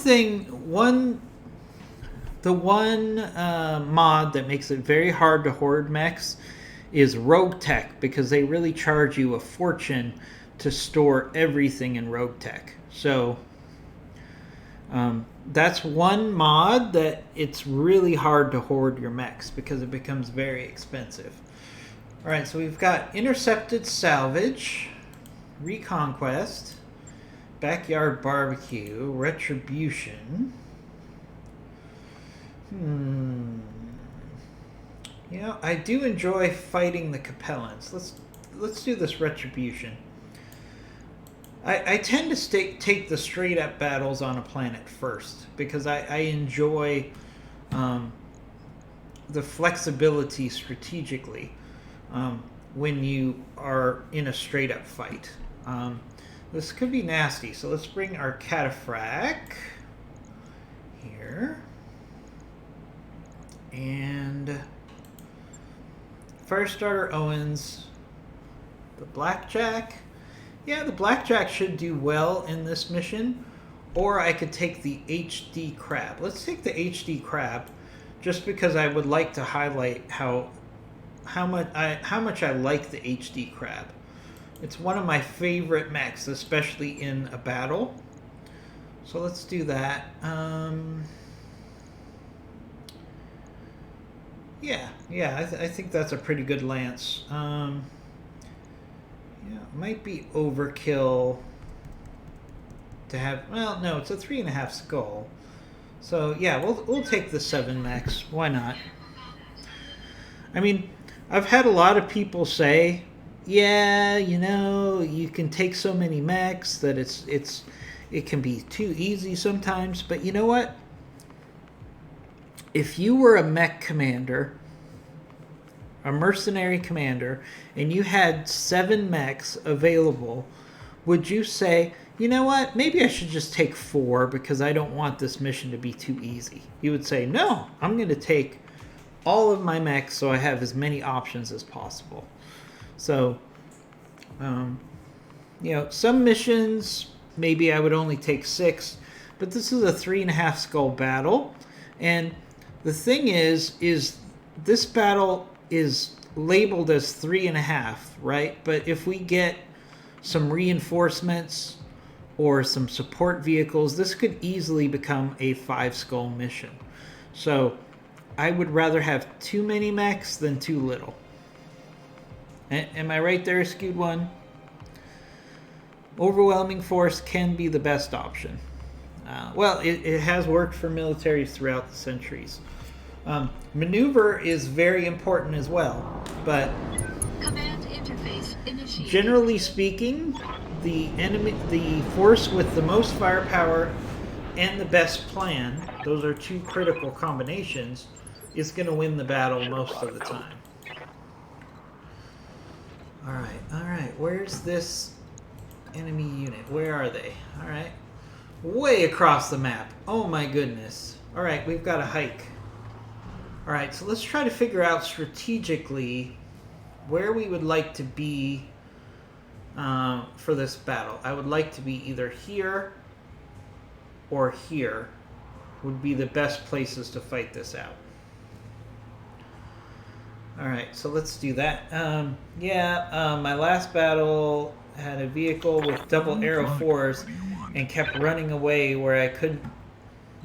mod that makes it very hard to hoard mechs is Rogue Tech, because they really charge you a fortune to store everything in Rogue Tech. So that's one mod that it's really hard to hoard your mechs because it becomes very expensive. Alright, so we've got Intercepted Salvage, Reconquest, Backyard Barbecue, Retribution. Yeah, I do enjoy fighting the Capellans. Let's do this Retribution. I tend to take the straight up battles on a planet first because I enjoy the flexibility strategically when you are in a straight up fight. This could be nasty, so let's bring our Cataphract here. And Firestarter Owens, the Blackjack. Yeah, the Blackjack should do well in this mission. Or I could take the HD Crab. Let's take the HD Crab just because I would like to highlight how much I like the HD Crab. It's one of my favorite mechs, especially in a battle. So let's do that. I think that's a pretty good lance. Yeah, it might be overkill to have. Well, no, it's a 3.5 skull. So yeah, we'll take the 7 mechs. Why not? I mean, I've had a lot of people say, yeah, you know, you can take so many mechs that it can be too easy sometimes. But you know what? If you were a mech commander, a mercenary commander, and you had 7 mechs available, would you say, you know what, maybe I should just take 4 because I don't want this mission to be too easy? You would say, no, I'm going to take all of my mechs so I have as many options as possible. So, you know, some missions, maybe I would only take 6, but this is a 3.5 skull battle, and the thing is this battle is labeled as 3.5, right? But if we get some reinforcements or some support vehicles, this could easily become a 5 skull mission. So I would rather have too many mechs than too little. Am I right there, Skewed One? Overwhelming force can be the best option. Well, it has worked for militaries throughout the centuries. Maneuver is very important as well, but Command interface initiated. generally speaking, the force with the most firepower and the best plan, those are 2 critical combinations, is going to win the battle most of the time. Alright, where's this enemy unit? Where are they? Alright, way across the map. Oh my goodness. Alright, we've got a hike. Alright, so let's try to figure out strategically where we would like to be for this battle. I would like to be either here or here would be the best places to fight this out. Alright, so let's do that. My last battle had a vehicle with double arrow 4s and kept running away where I couldn't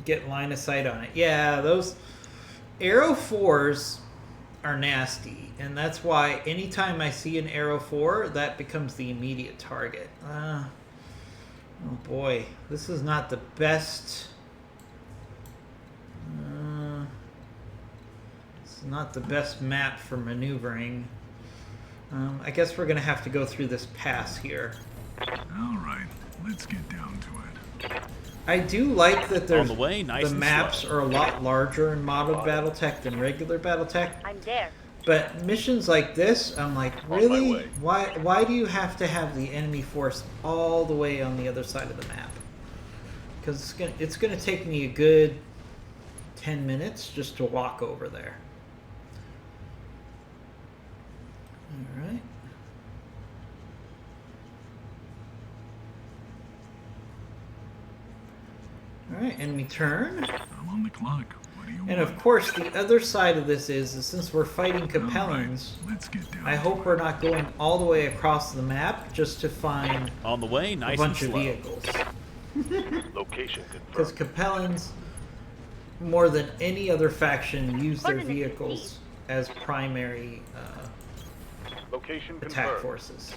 get line of sight on it. Yeah, those arrow 4s are nasty, and that's why anytime I see an arrow 4, that becomes the immediate target. Oh boy, this is not the best. It's not the best map for maneuvering. I guess we're gonna have to go through this pass here. All right, let's get down to it. I do like that there's On the way, nice the and maps slow. are a lot larger in modded Battletech than regular Battletech. I'm there. But missions like this, I'm like, my really? way. Why do you have to have the enemy force all the way on the other side of the map? Because it's gonna take me a good 10 minutes just to walk over there. All right. All right, enemy turn. I'm on the clock. What do you And want? of course, the other side of this is since we're fighting Capellans, Let's get down I to hope it. we're not going all the way across the map just to find On the way, a nice and bunch of slow. vehicles. Location Because confirmed. Capellans, more than any other faction, use their Coordinates vehicles received. as primary Location attack confirmed. forces.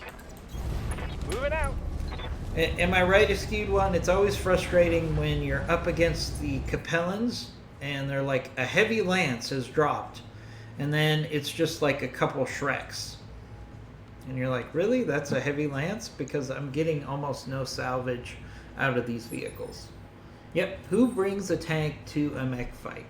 Moving out. Am I right, Skewed One? It's always frustrating when you're up against the Capellans and they're like a heavy lance has dropped, and then it's just like a couple Shreks. And you're like, really? That's a heavy lance? Because I'm getting almost no salvage out of these vehicles. Yep, who brings a tank to a mech fight?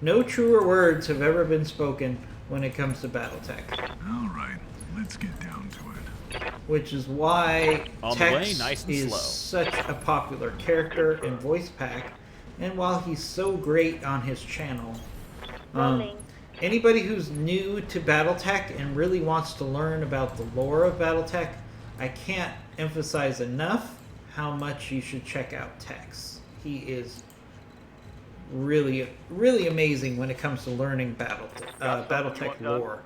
No truer words have ever been spoken when it comes to Battletech. All right, let's get down to it. Which is why On the way, Tex nice and is slow. such a popular character and voice pack, and while he's so great on his channel, Rolling. anybody who's new to Battletech and really wants to learn about the lore of Battletech, I can't emphasize enough how much you should check out Tex. He is really, really amazing when it comes to learning Battletech lore.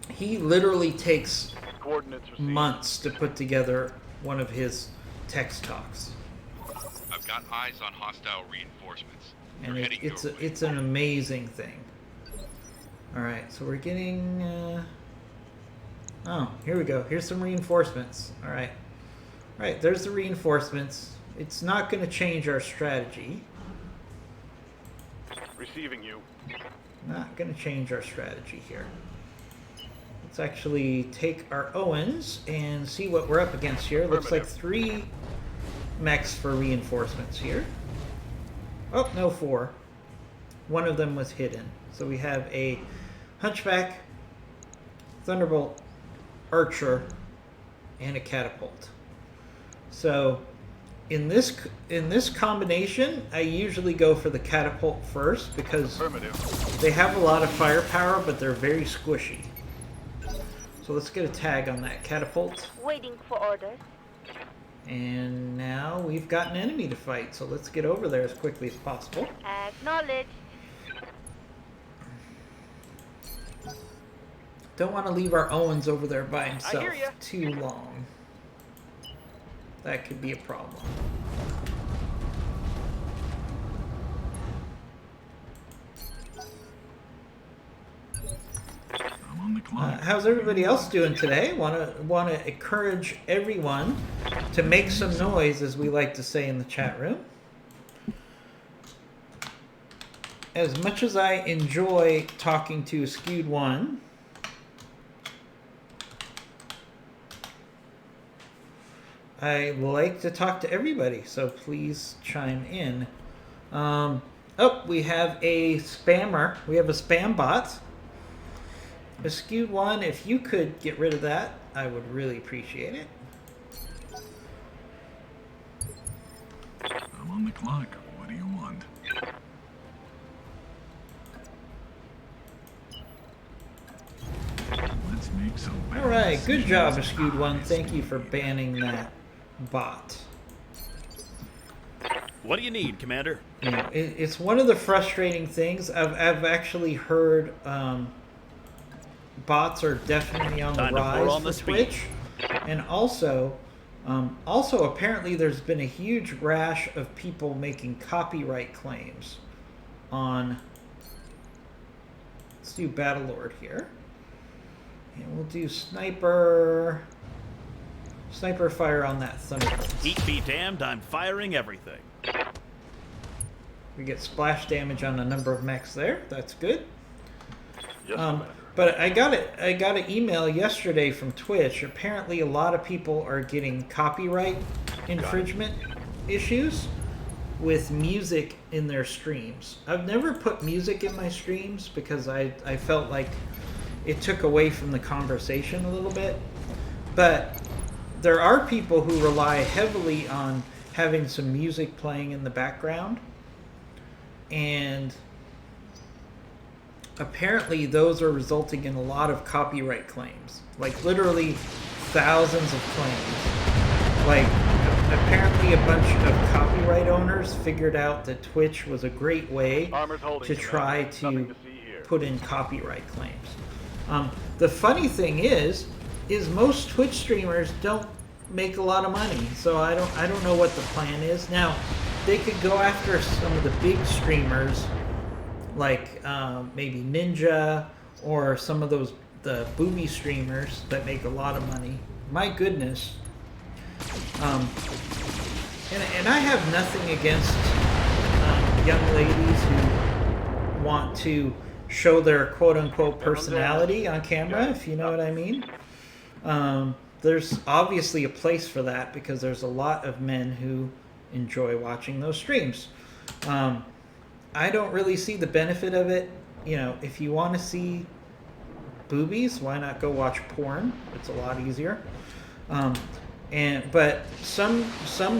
He literally takes Coordinates received. months to put together one of his text talks, I've got eyes on hostile reinforcements. and They're heading it's your way. it's an amazing thing. All right, so we're getting. Oh, here we go. Here's some reinforcements. All right, there's the reinforcements. It's not going to change our strategy. Receiving you. Not going to change our strategy here. Let's actually take our Owens and see what we're up against here. Looks like 3 mechs for reinforcements here. Oh, no, 4. One of them was hidden. So we have a Hunchback, Thunderbolt, Archer, and a Catapult. So in this combination, I usually go for the Catapult first because Affirmative. they have a lot of firepower, but they're very squishy. So let's get a tag on that Catapult. Waiting for orders. And now we've got an enemy to fight, so let's get over there as quickly as possible. Acknowledged. Don't want to leave our Owens over there by I himself hear ya. too long. That could be a problem. I'm on the clock. How's everybody else doing today? Want to encourage everyone to make some noise, as we like to say in the chat room. As much as I enjoy talking to Skewed One, I like to talk to everybody, so please chime in. Oh, we have a spammer. We have a spam bot. A Skewed One, if you could get rid of that, I would really appreciate it. I'm on the clock. What do you want? Let's make some bad All right, good job, decisions. Skewed One. Thank you for banning that bot. What do you need, Commander? You know, it's one of the frustrating things. I've actually heard bots are definitely on the Time to pour rise on for the speed. Twitch, and also apparently there's been a huge rash of people making copyright claims on. Let's do Battlelord here, and we'll do sniper fire on that Thunderbolt. Heat be damned, I'm firing everything. We get splash damage on a number of mechs there. That's good. Yes, Commander. But I got an email yesterday from Twitch. Apparently, a lot of people are getting copyright infringement issues with music in their streams. I've never put music in my streams because I felt like it took away from the conversation a little bit. But there are people who rely heavily on having some music playing in the background. And apparently those are resulting in a lot of copyright claims. Like literally thousands of claims. Like apparently a bunch of copyright owners figured out that Twitch was a great way Armor's holding, to try Commander. Nothing to to see here. put in copyright claims. The funny thing is most Twitch streamers don't make a lot of money, so I don't know what the plan is. Now, they could go after some of the big streamers, like maybe Ninja or some of the booby streamers that make a lot of money. My goodness. And I have nothing against young ladies who want to show their quote-unquote personality on camera, if you know what I mean. There's obviously a place for that because there's a lot of men who enjoy watching those streams. I don't really see the benefit of it. You know, if you want to see boobies, why not go watch porn? It's a lot easier. But some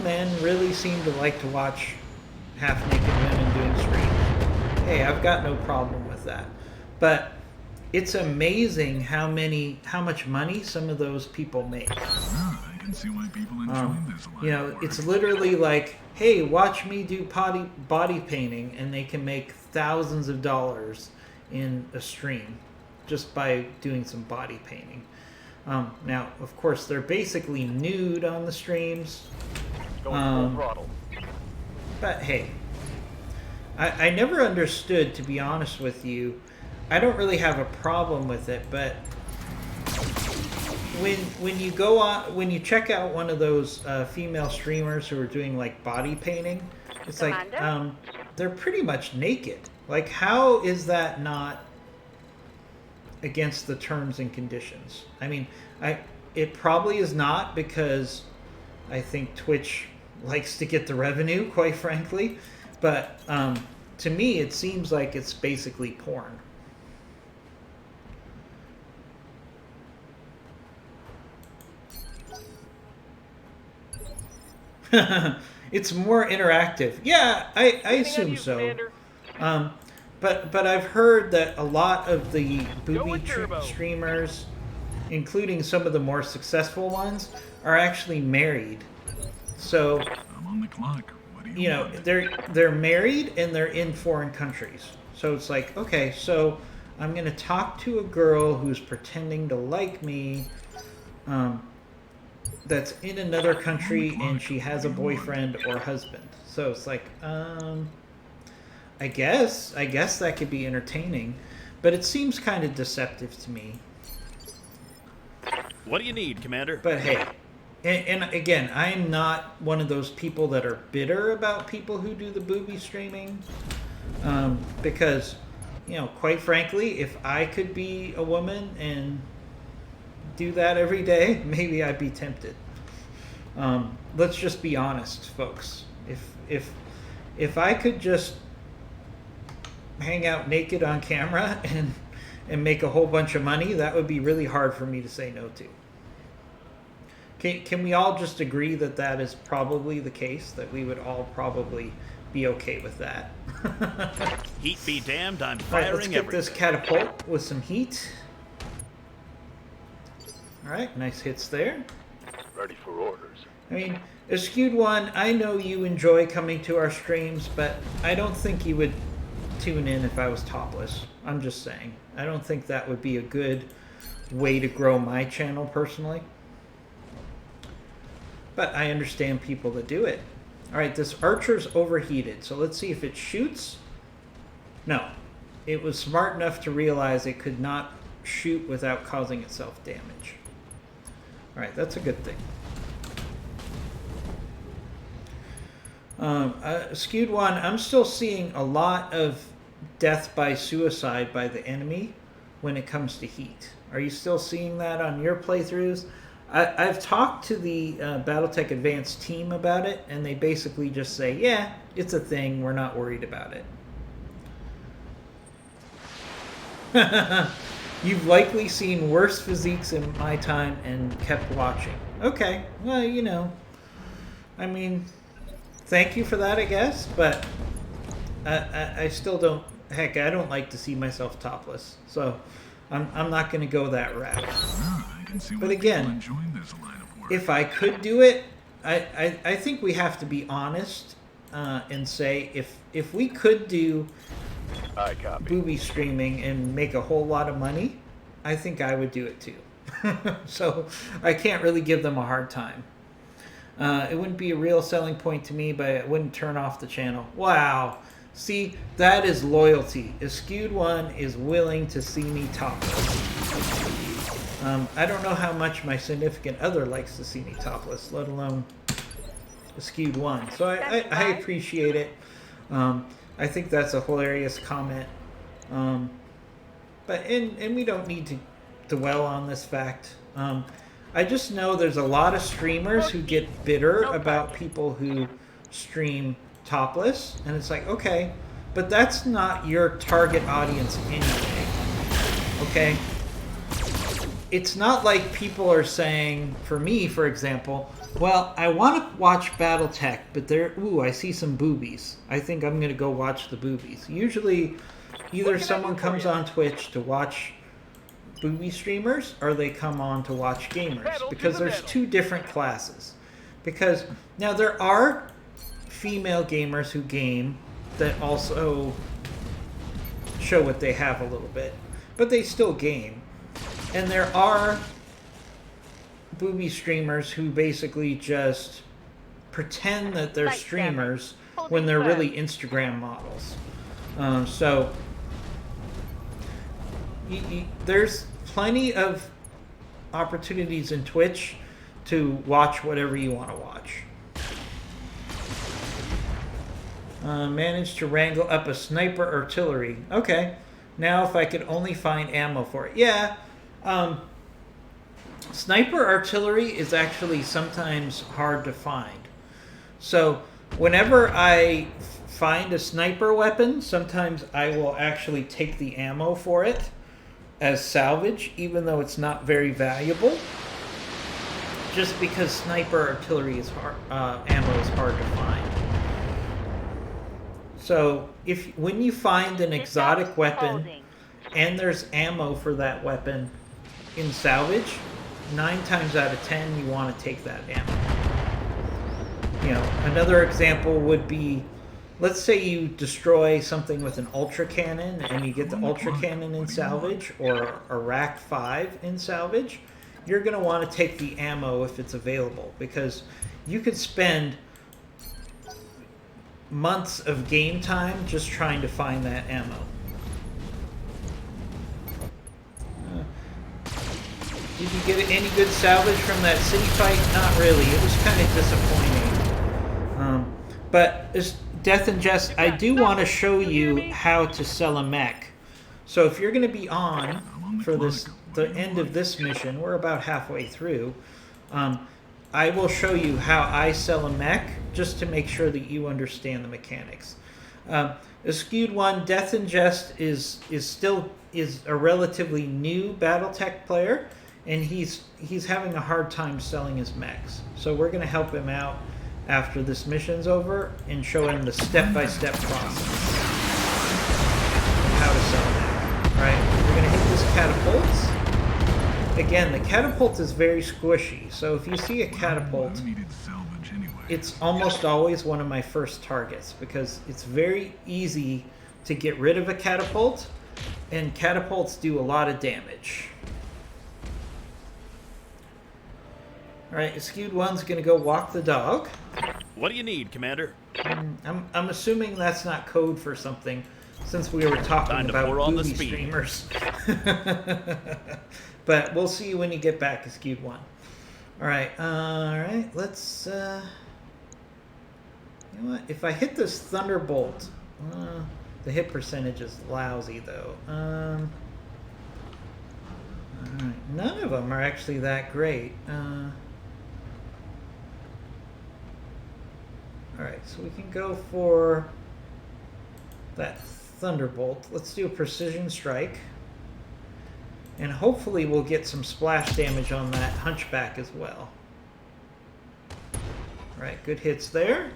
men really seem to like to watch half-naked women doing streams. Hey, I've got no problem with that. But it's amazing how much money some of those people make. Ah, I can see why people enjoy this a lot. You know, it's literally like, hey, watch me do body painting, and they can make thousands of dollars in a stream just by doing some body painting. Now, of course, they're basically nude on the streams. Going full throttle. But hey, I never understood, to be honest with you. I don't really have a problem with it, but when you go on, when you check out one of those female streamers who are doing like body painting, it's like they're pretty much naked. Like, how is that not against the terms and conditions? I mean, it probably is not, because I think Twitch likes to get the revenue, quite frankly. But to me, it seems like it's basically porn. It's more interactive. Yeah, I assume so. Commander. But I've heard that a lot of the booby streamers, including some of the more successful ones, are actually married. So I'm on the clock. What do you know, want? they're married and they're in foreign countries. So it's like, okay, so I'm gonna talk to a girl who's pretending to like me, that's in another country, and she has a boyfriend or husband. So it's like, I guess that could be entertaining, but it seems kind of deceptive to me. What do you need, Commander? But hey, and again, I am not one of those people that are bitter about people who do the booby streaming, because, you know, quite frankly, if I could be a woman and do that every day, maybe I'd be tempted. Let's just be honest, folks. If I could just hang out naked on camera and make a whole bunch of money, that would be really hard for me to say no to. Can we all just agree that that is probably the case, that we would all probably be okay with that? Heat be damned, I'm All right, firing let's get everything. this catapult with some heat. All right, nice hits there. Ready for orders. I mean, Skewed One, I know you enjoy coming to our streams, but I don't think you would tune in if I was topless. I'm just saying. I don't think that would be a good way to grow my channel personally. But I understand people that do it. All right, this archer's overheated. So let's see if it shoots. No. It was smart enough to realize it could not shoot without causing itself damage. All right, that's a good thing. Skewed one, I'm still seeing a lot of death by suicide by the enemy when it comes to heat. Are you still seeing that on your playthroughs? I've talked to the Battletech Advanced team about it, and they basically just say, yeah, it's a thing, we're not worried about it. You've likely seen worse physiques in my time and kept watching. Okay, well, you know, I mean, thank you for that, I guess, but I still don't, heck, I don't like to see myself topless, so I'm not going to go that route. I can see But why again, people enjoy this line of work. if I could do it, I think we have to be honest and say if we could do I copy. booby streaming and make a whole lot of money, I think I would do it too. So I can't really give them a hard time. It wouldn't be a real selling point to me, but it wouldn't turn off the channel. Wow. See, that is loyalty. A skewed one is willing to see me topless. I don't know how much my significant other likes to see me topless, let alone a skewed one. So I appreciate it. I think that's a hilarious comment. But we don't need to dwell on this fact. I just know there's a lot of streamers who get bitter about people who stream topless, and it's like, okay, but that's not your target audience anyway. Okay? It's not like people are saying, for me, for example, well, I want to watch Battletech, but I see some boobies. I think I'm going to go watch the boobies. Usually, either someone comes on Twitch to watch booby streamers, or they come on to watch gamers, because there's two different classes. Because, now there are female gamers who game that also show what they have a little bit, but they still game. And there are booby streamers who basically just pretend that they're streamers when they're really Instagram models. So there's plenty of opportunities in Twitch to watch whatever you want to watch. Managed to wrangle up a sniper artillery. Okay. Now if I could only find ammo for it. Yeah. Sniper artillery is actually sometimes hard to find. So whenever I find a sniper weapon, sometimes I will actually take the ammo for it as salvage, even though it's not very valuable. Just because sniper artillery is hard, ammo is hard to find. So when you find an exotic weapon and there's ammo for that weapon in salvage, 9 times out of 10 you want to take that ammo. You know, another example would be, let's say you destroy something with an ultra cannon and you get the ultra cannon in salvage, or a rack 5 in salvage. You're going to want to take the ammo if it's available, because you could spend months of game time just trying to find that ammo. Did you get any good salvage from that city fight? Not really. It was kind of disappointing. But as Death and Jest, I do want to show you how to sell a mech. So if you're going to be on for the end of this mission, we're about halfway through, I will show you how I sell a mech, just to make sure that you understand the mechanics. A skewed one, Death and Jest is a relatively new Battletech player, and he's having a hard time selling his mechs. So we're going to help him out after this mission's over and show him the step-by-step process of how to sell a mech. All right, we're going to hit this catapult. Again, the catapult is very squishy, so if you see a catapult, it's almost always one of my first targets, because it's very easy to get rid of a catapult, and catapults do a lot of damage. Alright, Skewed 1's gonna go walk the dog. What do you need, Commander? I'm assuming that's not code for something, since we were talking Time to about pour on the booby speed. streamers. But we'll see you when you get back, Skewed 1. Alright, let's... you know what? If I hit this Thunderbolt... the hit percentage is lousy, though. Alright, none of them are actually that great. Alright, so we can go for that Thunderbolt. Let's do a Precision Strike. And hopefully we'll get some splash damage on that Hunchback as well. Alright, good hits there.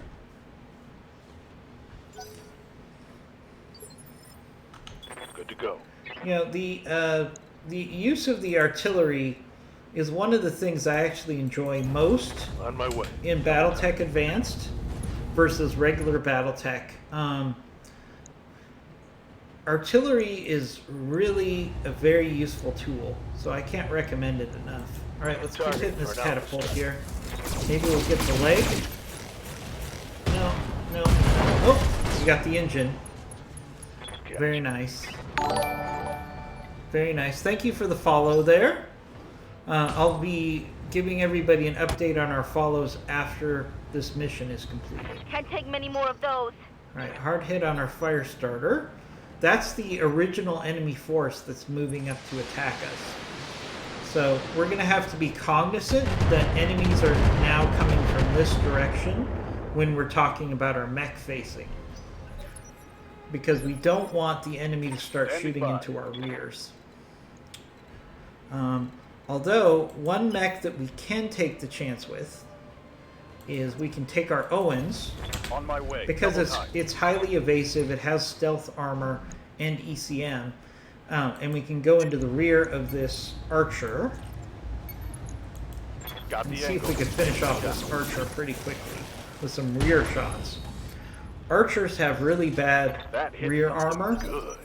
Good to go. You know, the use of the artillery is one of the things I actually enjoy most On my way. in Battletech Advanced versus regular Battletech. Artillery is really a very useful tool, so I can't recommend it enough. Alright, let's keep hitting this catapult here. Maybe we'll get the leg. No. Oh, we got the engine. Very nice. Very nice. Thank you for the follow there. I'll be giving everybody an update on our follows after this mission is completed. Can't take many more of those. Alright, hard hit on our fire starter. That's the original enemy force that's moving up to attack us. So we're going to have to be cognizant that enemies are now coming from this direction when we're talking about our mech facing. Because we don't want the enemy to start shooting into our rears. Although, one mech that we can take the chance with is we can take our Owens, On my way. because Double time. it's highly evasive, it has stealth armor and ECM, and we can go into the rear of this archer Got and the see if we angle. can finish off this archer pretty quickly with some rear shots. Archers have really bad That hit rear something armor, Good.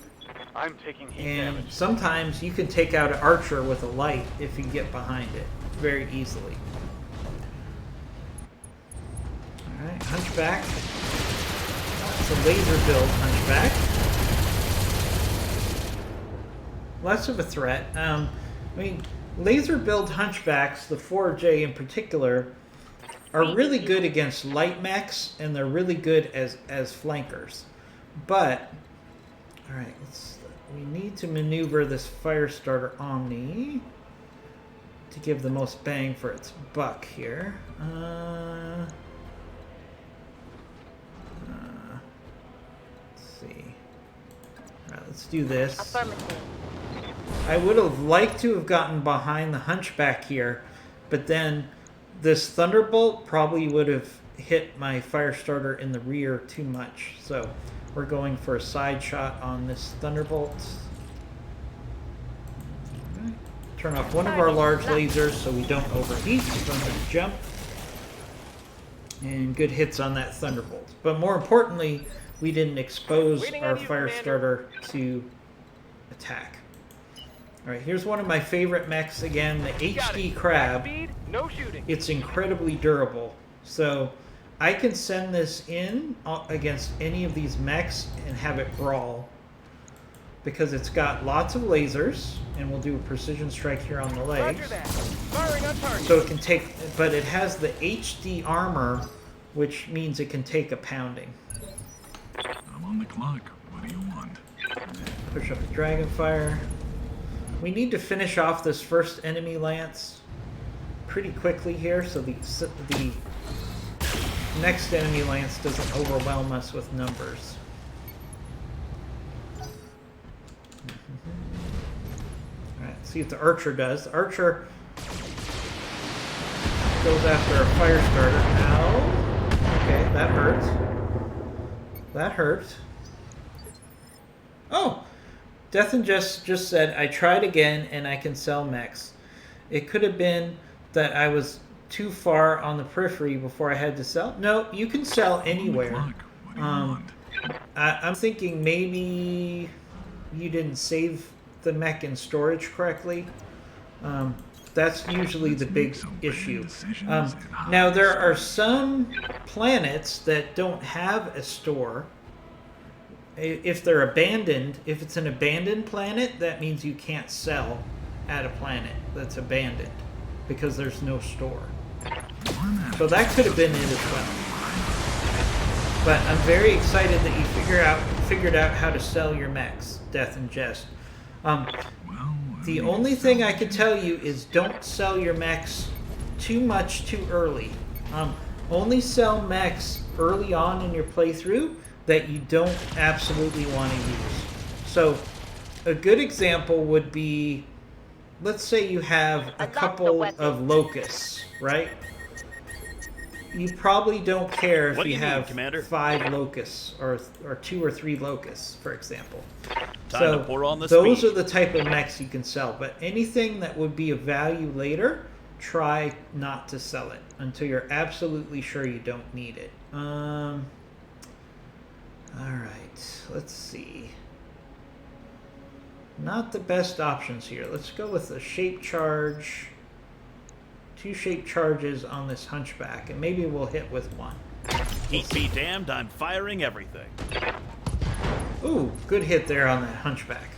I'm taking heat and damage. sometimes you can take out an archer with a light if you get behind it very easily. Alright, Hunchback. It's a laser build Hunchback. Less of a threat. I mean, laser build Hunchbacks, the 4J in particular, are really good against light mechs, and they're really good as flankers. But, alright, we need to maneuver this Firestarter Omni to give the most bang for its buck here. Let's see. Alright, let's do this. Affirmative. I would have liked to have gotten behind the Hunchback here, but then this Thunderbolt probably would have hit my Firestarter in the rear too much. So we're going for a side shot on this Thunderbolt. Alright. Turn off one of our large lasers so we don't overheat from the jump. And good hits on that Thunderbolt. But more importantly, we didn't expose Waiting our on you, Commander. Firestarter to attack. Alright, here's one of my favorite mechs again, the Got HD it. Crab. Speed, no shooting. It's incredibly durable. So I can send this in against any of these mechs and have it brawl. Because it's got lots of lasers, and we'll do a precision strike here on the legs. Roger that. Firing on target. So it can take, but it has the HD armor, which means it can take a pounding. I'm on the clock. What do you want? Push up the Dragonfire. We need to finish off this first enemy lance pretty quickly here, so the next enemy lance doesn't overwhelm us with numbers. Alright, see what the Archer does. The Archer goes after a Firestarter. Ow! Okay, that hurt. That hurt. Oh! Death and just said, I tried again and I can sell mechs. It could have been that I was too far on the periphery before I had to sell. No, you can sell anywhere. Clock. What do you want? I'm thinking maybe you didn't save the mech in storage correctly. That's usually the big issue. Now, there are some planets that don't have a store. If they're abandoned, if it's an abandoned planet, that means you can't sell at a planet that's abandoned because there's no store. So that could have been it as well. But I'm very excited that you figured out how to sell your mechs, Death and Jest. The only thing I can tell you is don't sell your mechs too much too early. Only sell mechs early on in your playthrough that you don't absolutely want to use. So a good example would be, let's say you have a couple of locusts, right? You probably don't care if you have 5 locusts or 2 or 3 locusts, for example. Time to pour on the those speed. are the type of mechs you can sell. But anything that would be of value later, try not to sell it until you're absolutely sure you don't need it. All right, let's see. Not the best options here. Let's go with a shape charge. 2 shape charges on this hunchback, and maybe we'll hit with 1. Heat be damned, I'm firing everything. Ooh, good hit there on that hunchback.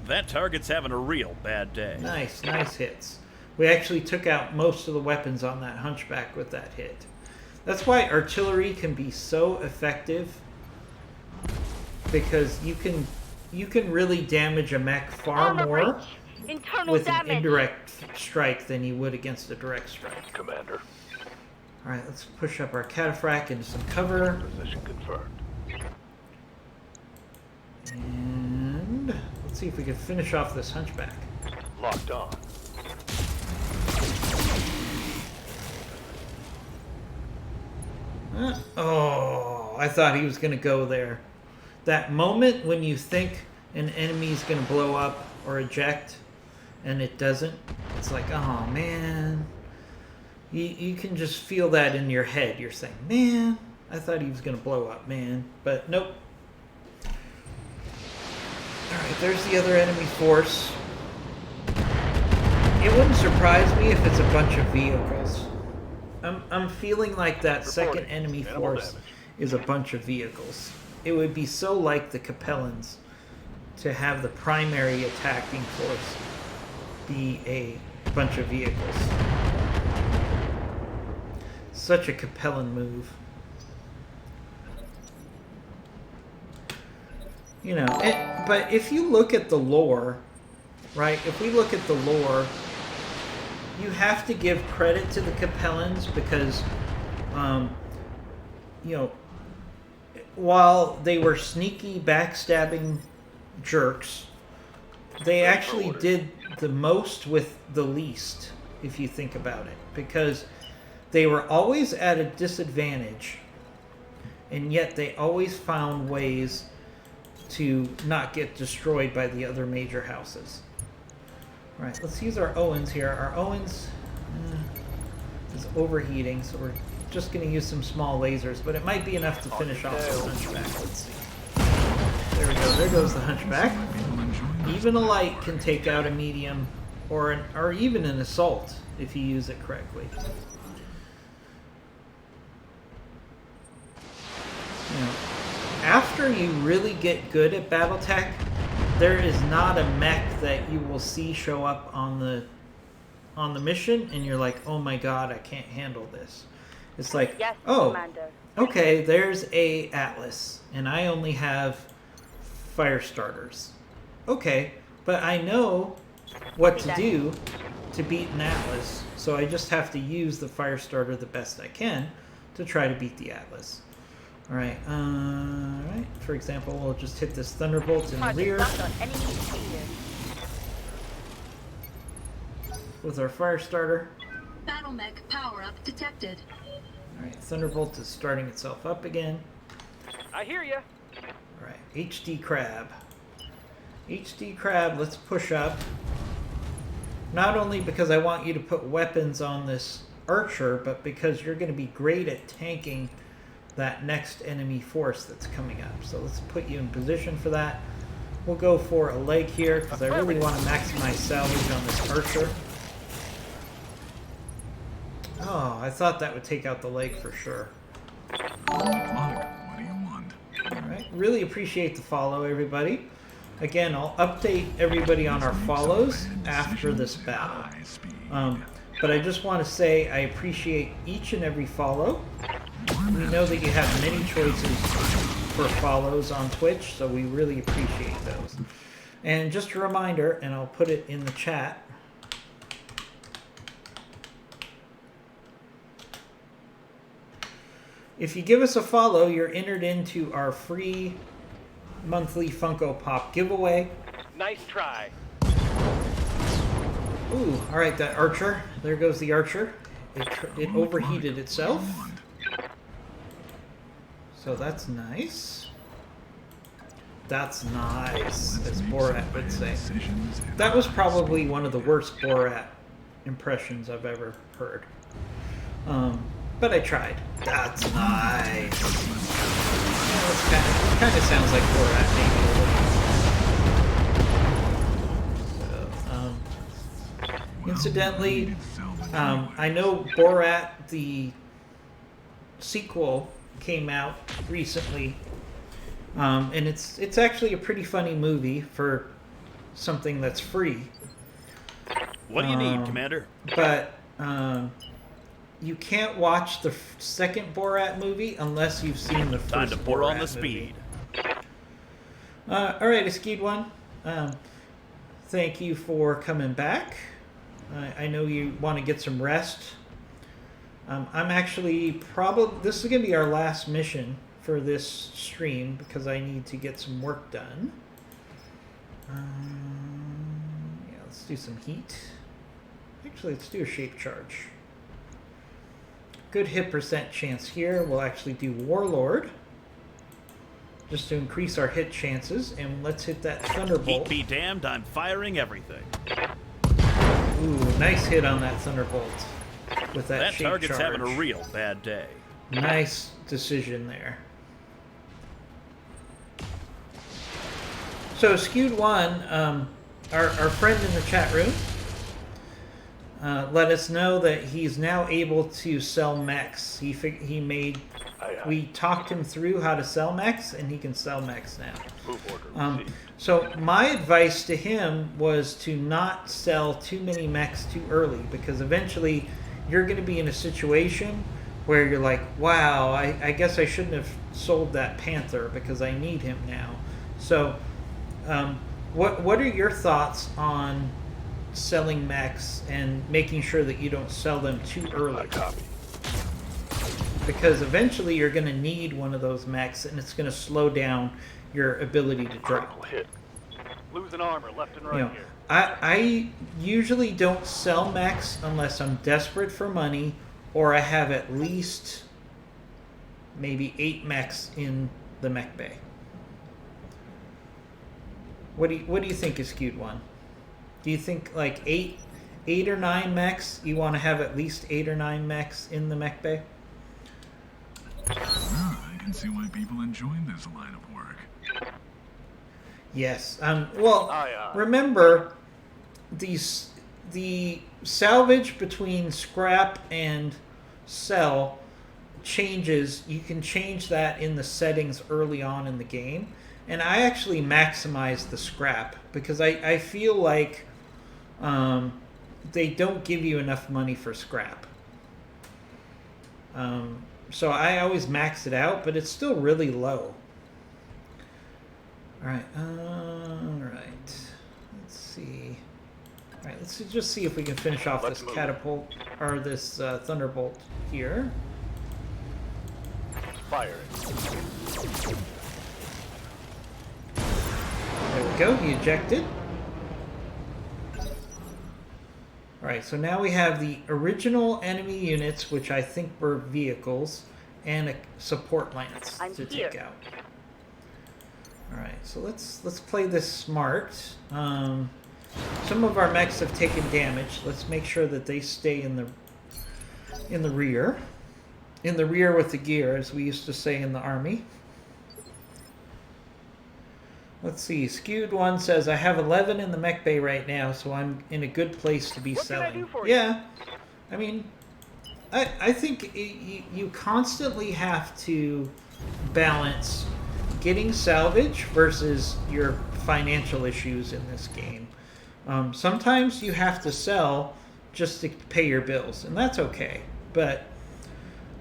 That target's having a real bad day. Nice hits. We actually took out most of the weapons on that hunchback with that hit. That's why artillery can be so effective, because you can really damage a mech far more with an indirect strike than you would against a direct strike. Commander. Alright, let's push up our cataphract into some cover. Position confirmed. And let's see if we can finish off this hunchback. Locked on. Oh, I thought he was going to go there. That moment when you think an enemy's going to blow up or eject, and it doesn't, it's like, oh man. You can just feel that in your head. You're saying, man, I thought he was going to blow up, man. But nope. Alright, there's the other enemy force. It wouldn't surprise me if it's a bunch of vehicles. I'm feeling like that second enemy force is a bunch of vehicles. It would be so like the Capellans to have the primary attacking force be a bunch of vehicles. Such a Capellan move. You know, but if you look at the lore, right? If we look at the lore, you have to give credit to the Capellans because, you know, while they were sneaky, backstabbing jerks, they actually did the most with the least, if you think about it. Because they were always at a disadvantage, and yet they always found ways to not get destroyed by the other major houses. Alright, let's use our Owens here. Our Owens is overheating, so we're just going to use some small lasers, but it might be enough to finish off the hunchback. Let's see. There we go. There goes the hunchback. Even a light can take out a medium or even an assault if you use it correctly. You know, after you really get good at Battletech, there is not a mech that you will see show up on the mission and you're like, oh my god, I can't handle this. It's like, Yes, oh, Commander. okay, there's a Atlas and I only have fire starters. Okay, but I know what to do to beat an Atlas, so I just have to use the fire starter the best I can to try to beat the Atlas. Alright, for example, we'll just hit this Thunderbolt in the rear with our fire starter. Battle mech power-up detected. Alright, Thunderbolt is starting itself up again. I hear ya. Alright, HD Crab. HD Crab, let's push up. Not only because I want you to put weapons on this archer, but because you're going to be great at tanking that next enemy force that's coming up. So let's put you in position for that. We'll go for a leg here because I really want to maximize salvage on this archer. Oh, I thought that would take out the leg for sure. Look, what do you want? Alright, really appreciate the follow, everybody. Again, I'll update everybody on our follows after this battle. High speed. But I just want to say I appreciate each and every follow. We know that you have many choices for follows on Twitch, so we really appreciate those. And just a reminder, and I'll put it in the chat. If you give us a follow, you're entered into our free monthly Funko Pop giveaway. Nice try. Ooh, alright, that archer. There goes the archer. It overheated itself. So that's nice. That's nice, as Borat would say. That was probably one of the worst Borat impressions I've ever heard. But I tried. That's nice. Yeah, it kind of sounds like Borat, maybe a little. So, incidentally, I know Borat, the sequel, came out recently, and it's actually a pretty funny movie for something that's free. What do you need, Commander? But you can't watch the second Borat movie unless you've seen the first. Time to pour Borat on the movie. speed. All right, Askewed One. Thank you for coming back. I know you want to get some rest. I'm actually this is going to be our last mission for this stream because I need to get some work done. Yeah, let's do some heat. Actually, let's do a shape charge. Good hit percent chance here. We'll actually do Warlord just to increase our hit chances, and let's hit that Thunderbolt. Heat be damned, I'm firing everything. Ooh, nice hit on that Thunderbolt with that That shape target's charge. having a real bad day. Nice decision there. So Skewed One, our friend in the chat room, let us know that he's now able to sell mechs. We talked him through how to sell mechs, and he can sell mechs now. Move order. So my advice to him was to not sell too many mechs too early, because eventually you're going to be in a situation where you're like, wow, I guess I shouldn't have sold that Panther because I need him now. So what are your thoughts on selling mechs and making sure that you don't sell them too early? Because eventually you're going to need one of those mechs, and it's going to slow down your ability to drop. Hit. Losing armor left and right You know, here. I usually don't sell mechs unless I'm desperate for money or I have at least maybe 8 mechs in the mech bay. What do you think is Skewed One? Do you think like 8 or 9 mechs? You want to have at least 8 or 9 mechs in the mech bay? I can see why people enjoy this line of work. Yes. Well, Aye, aye. remember the salvage between scrap and sell changes. You can change that in the settings early on in the game. And I actually maximize the scrap because I feel like they don't give you enough money for scrap. So I always max it out, but it's still really low. Alright, let's see. Alright, let's just see if we can finish off Let's this move. catapult, or this Thunderbolt here. Fire it. There we go, he ejected. Alright, so now we have the original enemy units, which I think were vehicles, and a support lance I'm to here. take out. Alright, so let's play this smart. Some of our mechs have taken damage. Let's make sure that they stay in the rear. In the rear with the gear, as we used to say in the army. Let's see. Skewed One says, I have 11 in the mech bay right now, so I'm in a good place to be What can I selling. do for you? Yeah. I mean, I think you constantly have to balance getting salvage versus your financial issues in this game. Sometimes you have to sell just to pay your bills, and that's okay. But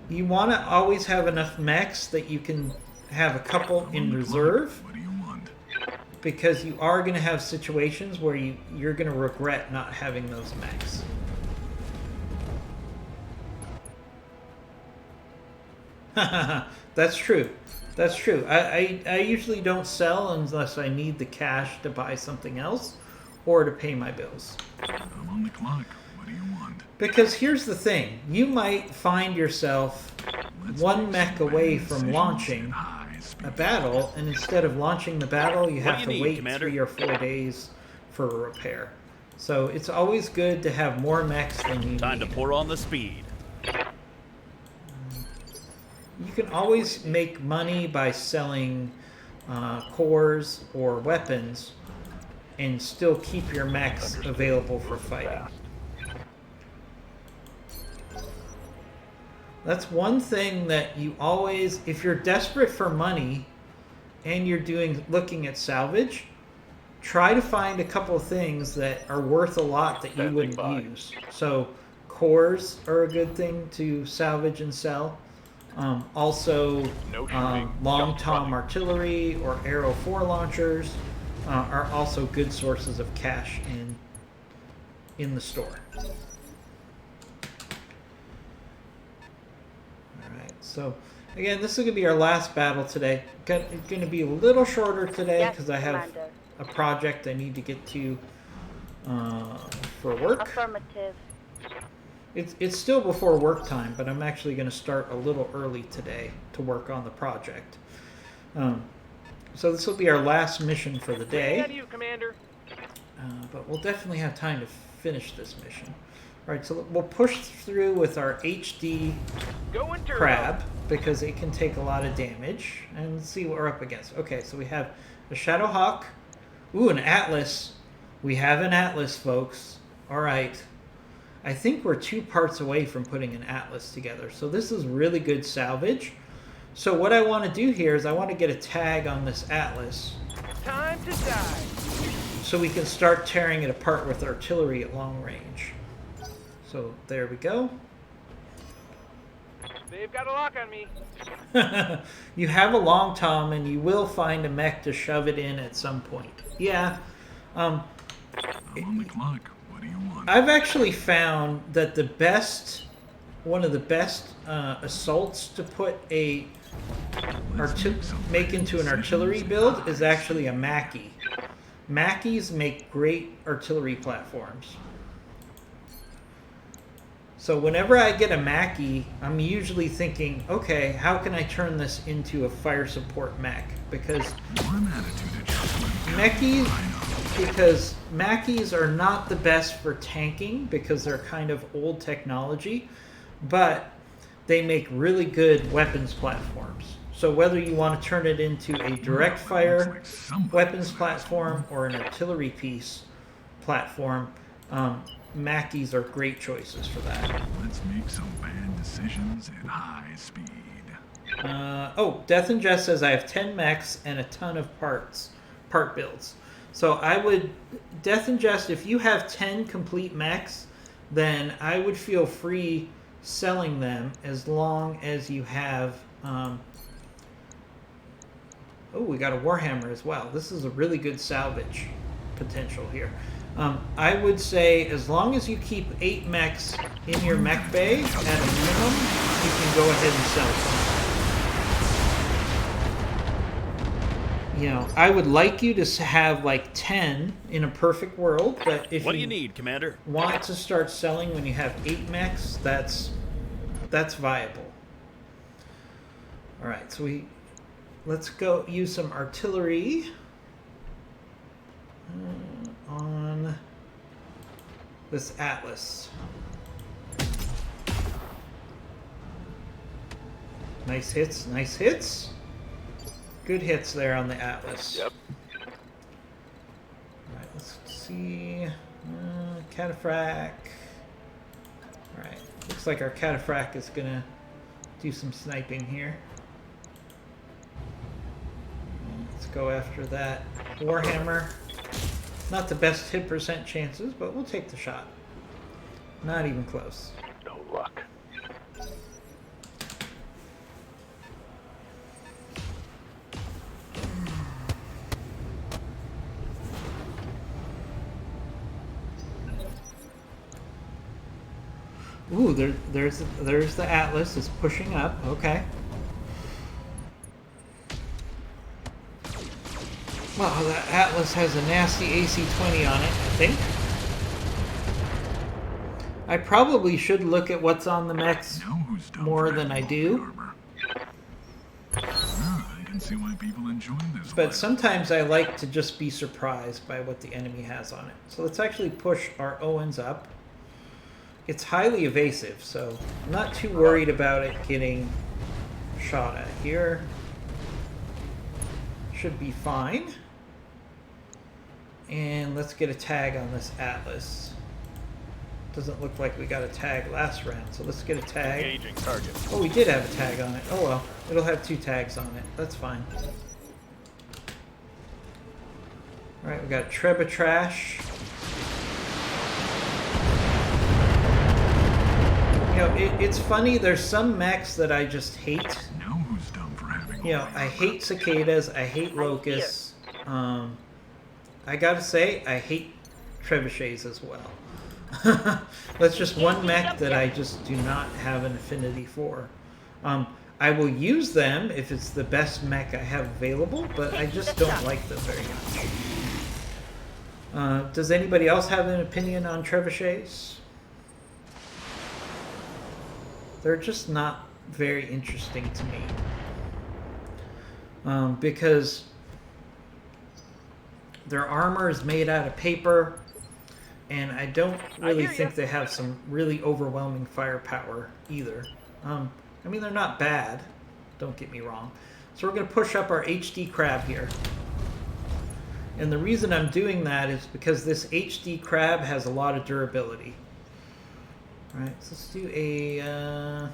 you want to always have enough mechs that you can have a couple in reserve, What do you want? because you are going to have situations where you're going to regret not having those mechs. That's true. That's true. I usually don't sell unless I need the cash to buy something else or to pay my bills. I'm on the clock. What do you want? Because here's the thing. You might find yourself one mech away from launching a battle, and instead of launching the battle, you have to wait Commander? 3 or 4 days for a repair. So it's always good to have more mechs than you Time need. to pour on the speed. You can always make money by selling cores or weapons and still keep your mechs available for fighting. That's one thing that you always, if you're desperate for money and you're looking at salvage, try to find a couple of things that are worth a lot that you wouldn't use. So cores are a good thing to salvage and sell. Also, long tom artillery or Arrow 4 launchers are also good sources of cash in the store. Alright, so again, this is going to be our last battle today. It's going to be a little shorter today because I have a project I need to get to for work. Affirmative. It's still before work time, but I'm actually going to start a little early today to work on the project. So this will be our last mission for the day. Ahead of you, Commander. But we'll definitely have time to finish this mission. Alright, so we'll push through with our HD Going turbo. crab, because it can take a lot of damage. And let's see what we're up against. Okay, so we have a Shadowhawk. Ooh, an Atlas. We have an Atlas, folks. Alright. I think we're 2 parts away from putting an Atlas together. So this is really good salvage. So what I want to do here is I want to get a tag on this Atlas Time to die. so we can start tearing it apart with artillery at long range. So there we go. They've got a lock on me. You have a long tom and you will find a mech to shove it in at some point. Yeah. I'm on the clock. What do you want? I've actually found that one of the best assaults to put make into an artillery build is actually a Mackie. Mackies make great artillery platforms. So whenever I get a Mackie, I'm usually thinking, okay, how can I turn this into a fire support mech? Because One attitude adjustment. Mackies are not the best for tanking because they're kind of old technology, but they make really good weapons platforms. So whether you want to turn it into a direct fire weapons platform or an artillery piece platform, Mackies are great choices for that. Let's make some bad decisions at high speed. Death and Jest says I have 10 mechs and a ton of part builds. So I would, Death and Jest, if you have 10 complete mechs, then I would feel free selling them as long as you have, we got a Warhammer as well. This is a really good salvage potential here. I would say as long as you keep 8 mechs in your mech bay at a minimum, you can go ahead and sell them. You know, I would like you to have like 10 in a perfect world, but if What do you need, Commander? want to start selling when you have 8 mechs, that's viable. All right, so let's go use some artillery on this Atlas. Nice hits, nice hits. Good hits there on the Atlas. Yep. Alright, let's see. Cataphract. Alright, looks Looks like our Cataphract is gonna do some sniping here. Let's go after that Warhammer. Not the best hit percent chances, but we'll take the shot. Not even close. No luck. Ooh, there's the Atlas. It's pushing up. Okay. Well, that Atlas has a nasty AC-20 on it, I think. I probably should look at what's on the mechs Know who's done more for than I having all do. the armor. Ah, I can see why people enjoy this. But life. sometimes I like to just be surprised by what the enemy has on it. So let's actually push our Owens up. It's highly evasive, so I'm not too worried about it getting shot at here. Should be fine. And let's get a tag on this Atlas. Doesn't look like we got a tag last round, so let's get a tag. Engaging target. Oh, we did have a tag on it. Oh well, it'll have 2 tags on it. That's fine. Alright, we got Trebutrash. You know, it's funny, there's some mechs that I just hate. Know who's done for having You all know, the I armor. hate cicadas, I hate locusts. I gotta say, I hate trebuchets as well. That's just one mech that I just do not have an affinity for. I will use them if it's the best mech I have available, but I just don't like them very much. Does anybody else have an opinion on trebuchets? They're just not very interesting to me. Because their armor is made out of paper, and I don't really think they have some really overwhelming firepower either. I mean, they're not bad, don't get me wrong. So we're going to push up our HD crab here. And the reason I'm doing that is because this HD crab has a lot of durability. Alright, so let's do a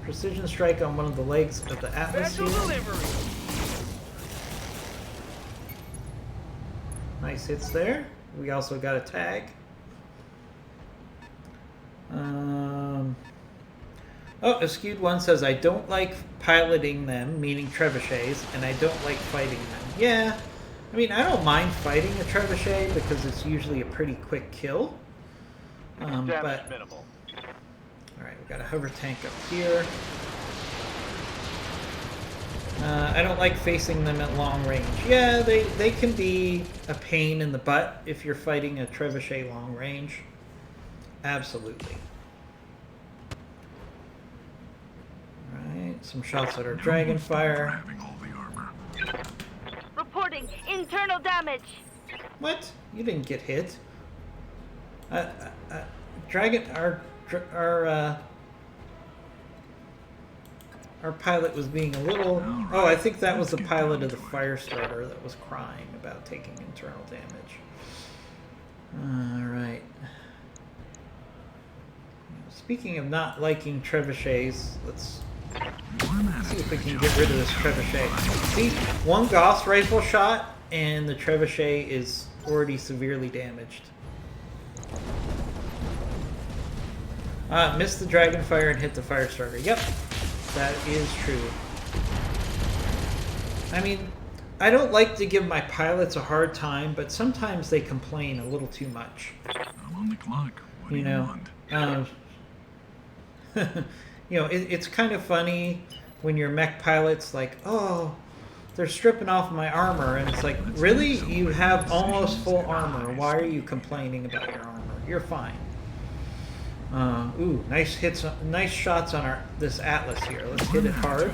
precision strike on one of the legs of the Atlas Special here. delivery. Nice hits there. We also got a tag. Oh, a skewed one says, I don't like piloting them, meaning trebuchets, and I don't like fighting them. Yeah, I mean, I don't mind fighting a trebuchet because it's usually a pretty quick kill. But minimal. alright, we got a hover tank up here. I don't like facing them at long range. Yeah, they can be a pain in the butt if you're fighting a trebuchet long range. Absolutely. Alright, some shots at our Know who's done for Dragonfire. having all the armor. Reporting internal damage. What? You didn't get hit. Our pilot was being a little... Oh, I think that was the pilot of the Firestarter that was crying about taking internal damage. Alright. Speaking of not liking trebuchets, let's see if we can get rid of this trebuchet. See, one Gauss rifle shot and the trebuchet is already severely damaged. Missed the Dragonfire and hit the Firestarter. Yep, that is true. I mean, I don't like to give my pilots a hard time, but sometimes they complain a little too much. I'm on the clock. What do You you know, want? you know, it's kind of funny when your mech pilot's like, oh, they're stripping off my armor, and it's like, really? You have almost full armor. Why are you complaining about your armor? You're fine. Ooh, nice hits, nice shots on this Atlas here. Let's hit it hard.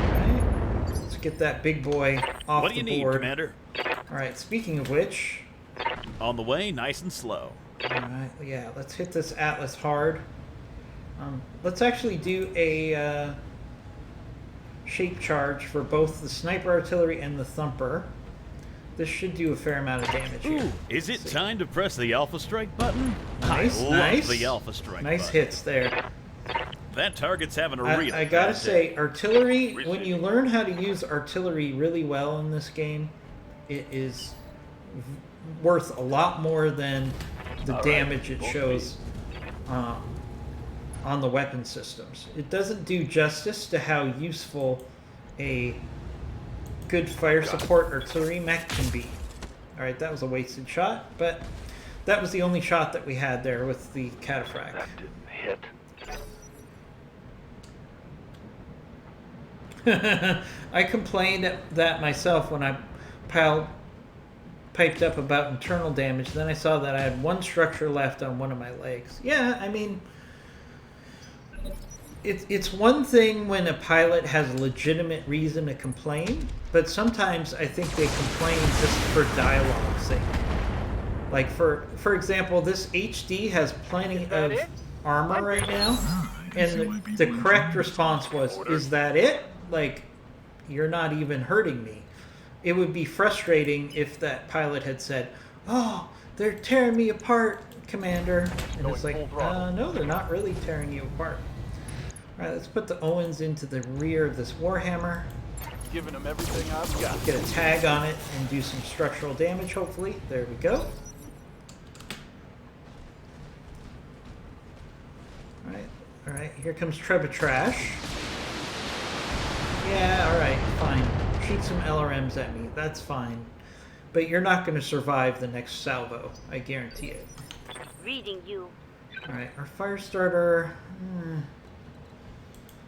Alright, let's get that big boy off What do you the need, board. Commander? Alright, speaking of which, On the way, nice and slow. alright, yeah, let's hit this Atlas hard. Let's actually do a shape charge for both the sniper artillery and the thumper. This should do a fair amount of damage here. Ooh, is it Let's see. time to press the Alpha Strike button? Nice, I love nice. the Alpha Strike Nice button. hits there. That target's having a real I gotta bad say, day. artillery, when you learn how to use artillery really well in this game, it is worth a lot more than the damage it shows on the weapon systems. It doesn't do justice to how useful a good fire support artillery mech can be. Alright, that was a wasted shot, but that was the only shot that we had there with the cataphract. That didn't hit. I complained at that myself when I piped up about internal damage. Then I saw that I had one structure left on one of my legs. Yeah, I mean, it's one thing when a pilot has a legitimate reason to complain, but sometimes I think they complain just for dialogue's sake. Like, for example, this HD has plenty of armor right now, and the correct response was, "Is that it? Like, you're not even hurting me." It would be frustrating if that pilot had said, "Oh, they're tearing me apart, Commander." And it's like, no, they're not really tearing you apart. Alright, let's put the Owens into the rear of this Warhammer. Giving them everything I've got. Get a tag on it and do some structural damage, hopefully. There we go. Alright, here comes Trebutrash. Yeah, alright, fine. Shoot some LRMs at me, that's fine. But you're not going to survive the next salvo, I guarantee it. Reading you. Alright, our fire starter...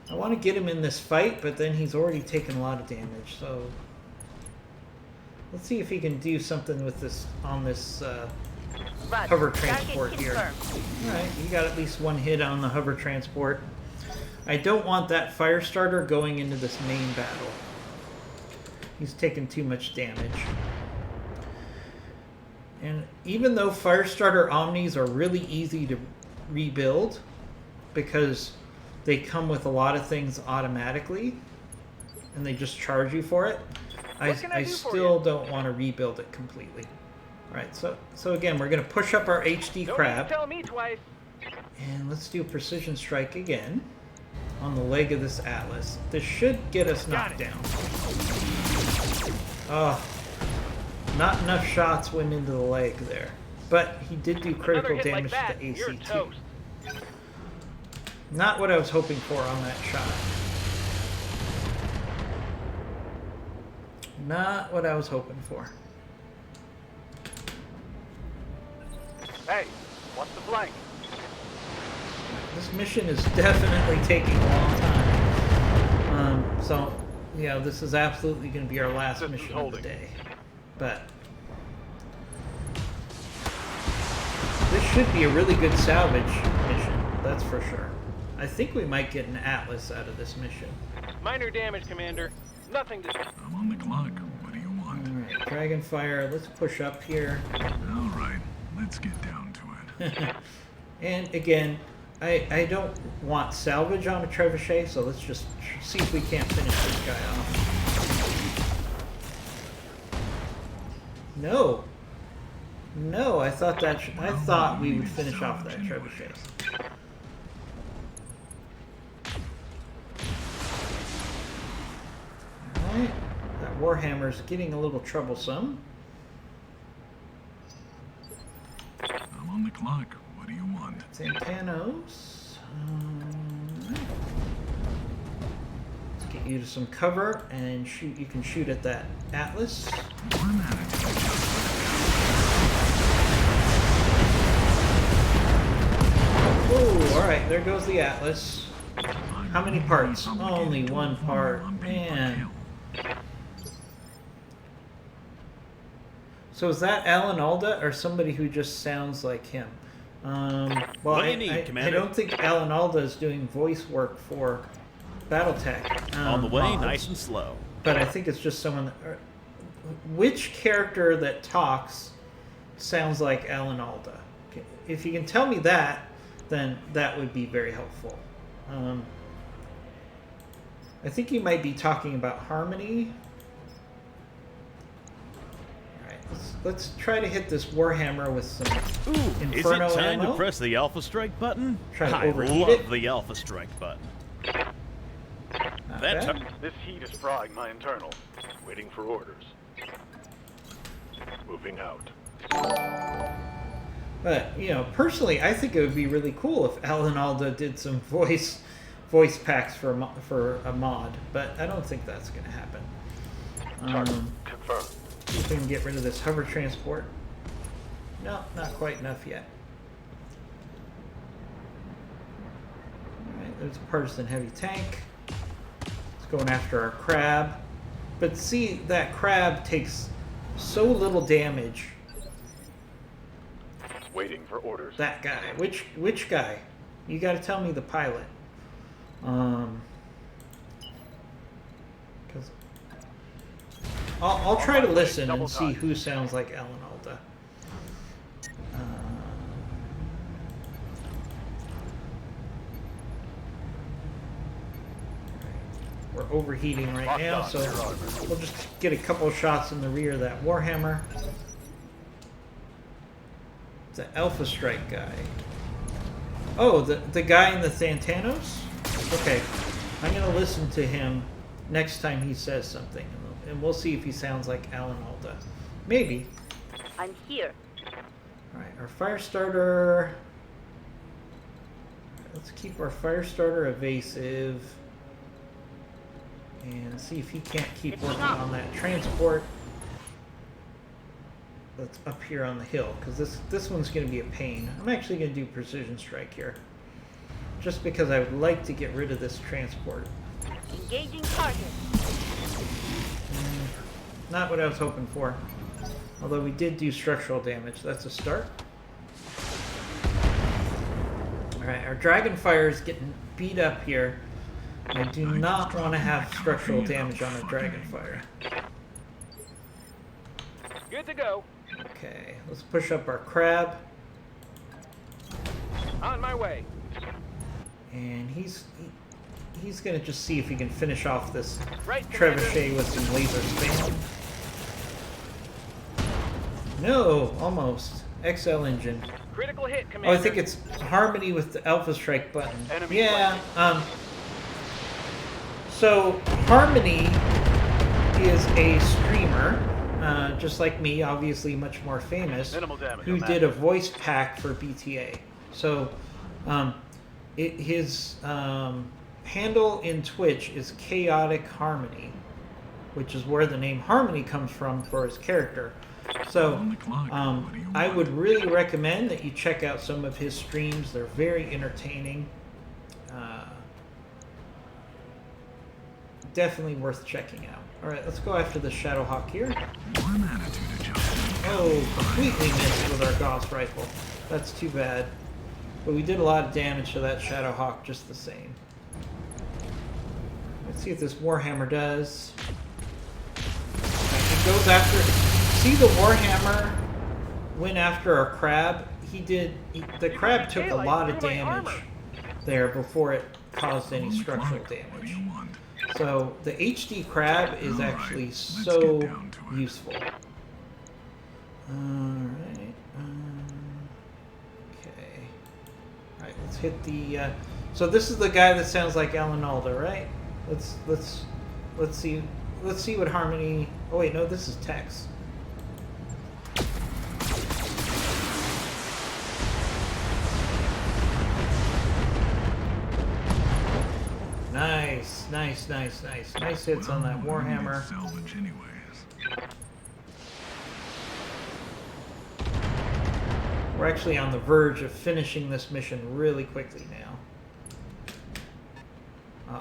I want to get him in this fight, but then he's already taken a lot of damage, so... Let's see if he can do something with this on this hover transport here. Alright, you got at least one hit on the hover transport. I don't want that fire starter going into this main battle. He's taken too much damage. And even though fire starter omnis are really easy to rebuild, because they come with a lot of things automatically, and they just charge you for it, I still don't want to rebuild it completely. Alright, so again, we're going to push up our HD crab. Tell me twice. And let's do a precision strike again on the leg of this Atlas. This should get us knocked down. Oh, not enough shots went into the leg there. But he did do critical damage to the AC-2. Not what I was hoping for on that shot. Not what I was hoping for. Hey, what's the flank? This mission is definitely taking a long time. So, you know, this is absolutely going to be our last mission of the day. But this should be a really good salvage mission, that's for sure. I think we might get an Atlas out of this mission. Minor damage, Commander. Nothing to... I'm on the clock. What do you want? Alright, Dragonfire, let's push up here. Alright, let's get down to it. And again, I don't want salvage on a trebuchet, so let's just see if we can't finish this guy off. No. No, I thought we would finish off that trebuchet. Alright, that Warhammer's getting a little troublesome. I'm on the clock. What do you want? Santanos. Let's get you to some cover and shoot. You can shoot at that Atlas. Warm attitude. Oh, alright, there goes the Atlas. How many parts? Only one part. Man. So is that Alan Alda or somebody who just sounds like him? Well, What do you need, I Commander? don't think Alan Alda is doing voice work for Battletech. On the way, mods, nice and slow. But I think it's just someone that... Which character that talks sounds like Alan Alda? If you can tell me that, then that would be very helpful. I think you might be talking about Harmony. let's try to hit this Warhammer with some Ooh, is it Inferno time ammo. to press the Alpha Strike button? Try to I overheat love it. the Alpha Strike button. Not That bad. time. This heat is frying my internals. Waiting for orders. Moving out. But you know, personally, I think it would be really cool if Alan Alda did some voice packs for a mod. But I don't think that's going to happen. Target confirmed. See if we can get rid of this hover transport. No, not quite enough yet. Alright, there's a partisan heavy tank. It's going after our crab. But see, that crab takes so little damage. Waiting for orders. That guy. Which guy? You gotta tell me the pilot. Because I'll try to listen and see who sounds like Alan Alda. We're overheating right now, so we'll just get a couple of shots in the rear of that Warhammer. The Alpha Strike guy. Oh, the guy in the Thantanos? Okay, I'm gonna listen to him next time he says something, and we'll see if he sounds like Alan Alda. Maybe. I'm here. Alright, our fire starter. Let's keep our fire starter evasive. And see if he can't keep working on that transport that's up here on the hill. Because this one's going to be a pain. I'm actually going to do precision strike here. Just because I would like to get rid of this transport. Engaging target. Not what I was hoping for. Although we did do structural damage. That's a start. Alright, our Dragonfire is getting beat up here. I do not want to have structural damage on a Dragonfire. Good to go. Okay, let's push up our crab. On my way. And he's gonna just see if he can finish off this Right, trebuchet with some laser spam. No, almost. XL engine. Critical hit, Oh, Commander. I think it's Harmony with the Alpha Strike button. Enemy Yeah, so Harmony is a streamer, just like me, obviously much more famous, Minimal damage who on that. did a voice pack for BTA. So his handle in Twitch is Chaotic Harmony, which is where the name Harmony comes from for his character. So On the clock. What do you I want? would really recommend that you check out some of his streams. They're very entertaining. Definitely worth checking out. Alright, let's go after the Shadowhawk here. One attitude adjustment. Oh, completely missed with our Gauss rifle. That's too bad. But we did a lot of damage to that Shadowhawk just the same. Let's see if this Warhammer does. It goes after... See, the Warhammer went after our crab. The crab took a lot of damage there before it caused any On the structural clock. What do damage. you want? So the HD crab is Alright, actually let's so get down to it. useful. Alright. Okay. Alright, let's hit the. So this is the guy that sounds like Alan Alda, right? Let's see. Let's see what Harmony. Oh wait, no, this is Tex. Nice, nice, nice, nice. Nice hits on that Well, I needed Warhammer. salvage anyways. We're actually on the verge of finishing this mission really quickly now.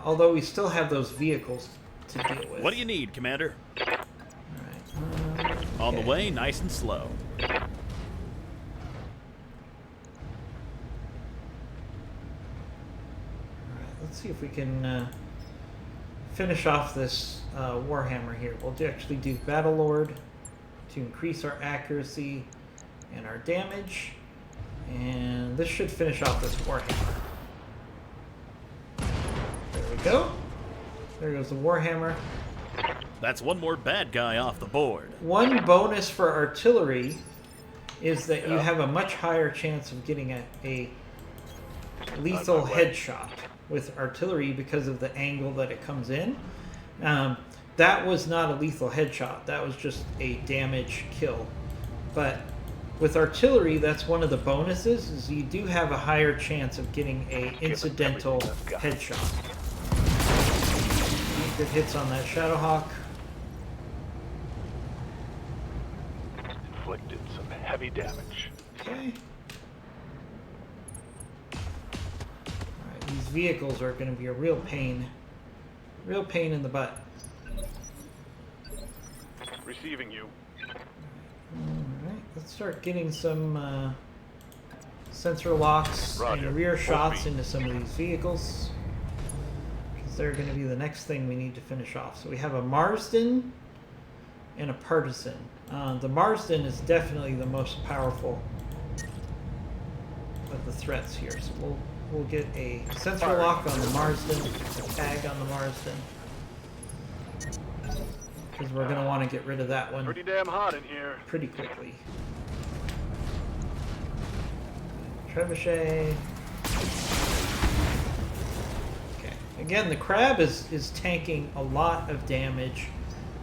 Although we still have those vehicles to deal with. What do you need, Commander? Alright. On the way, nice and slow. Let's see if we can finish off this Warhammer here. We'll actually do Battlelord to increase our accuracy and our damage. And this should finish off this Warhammer. There we go. There goes the Warhammer. That's one more bad guy off the board. One bonus for artillery is that you have a much higher chance of getting a lethal headshot with artillery because of the angle that it comes in. That was not a lethal headshot. That was just a damage kill. But with artillery, that's one of the bonuses, is you do have a higher chance of getting a incidental headshot. Good hits on that Shadowhawk. Inflicted some heavy damage. Okay. Alright, these vehicles are going to be a real pain. Real pain in the butt. Receiving you. Alright, let's start getting some sensor locks Roger. and rear Full shots speed. into some of these vehicles. Because they're going to be the next thing we need to finish off. So we have a Marsden and a Partisan. The Marsden is definitely the most powerful of the threats here. So we'll get a sensor lock on the Marsden, a tag on the Marsden. Because we're going to want to get rid of that one Pretty damn hot in here. pretty quickly. Trebuchet. Okay. Again, the crab is tanking a lot of damage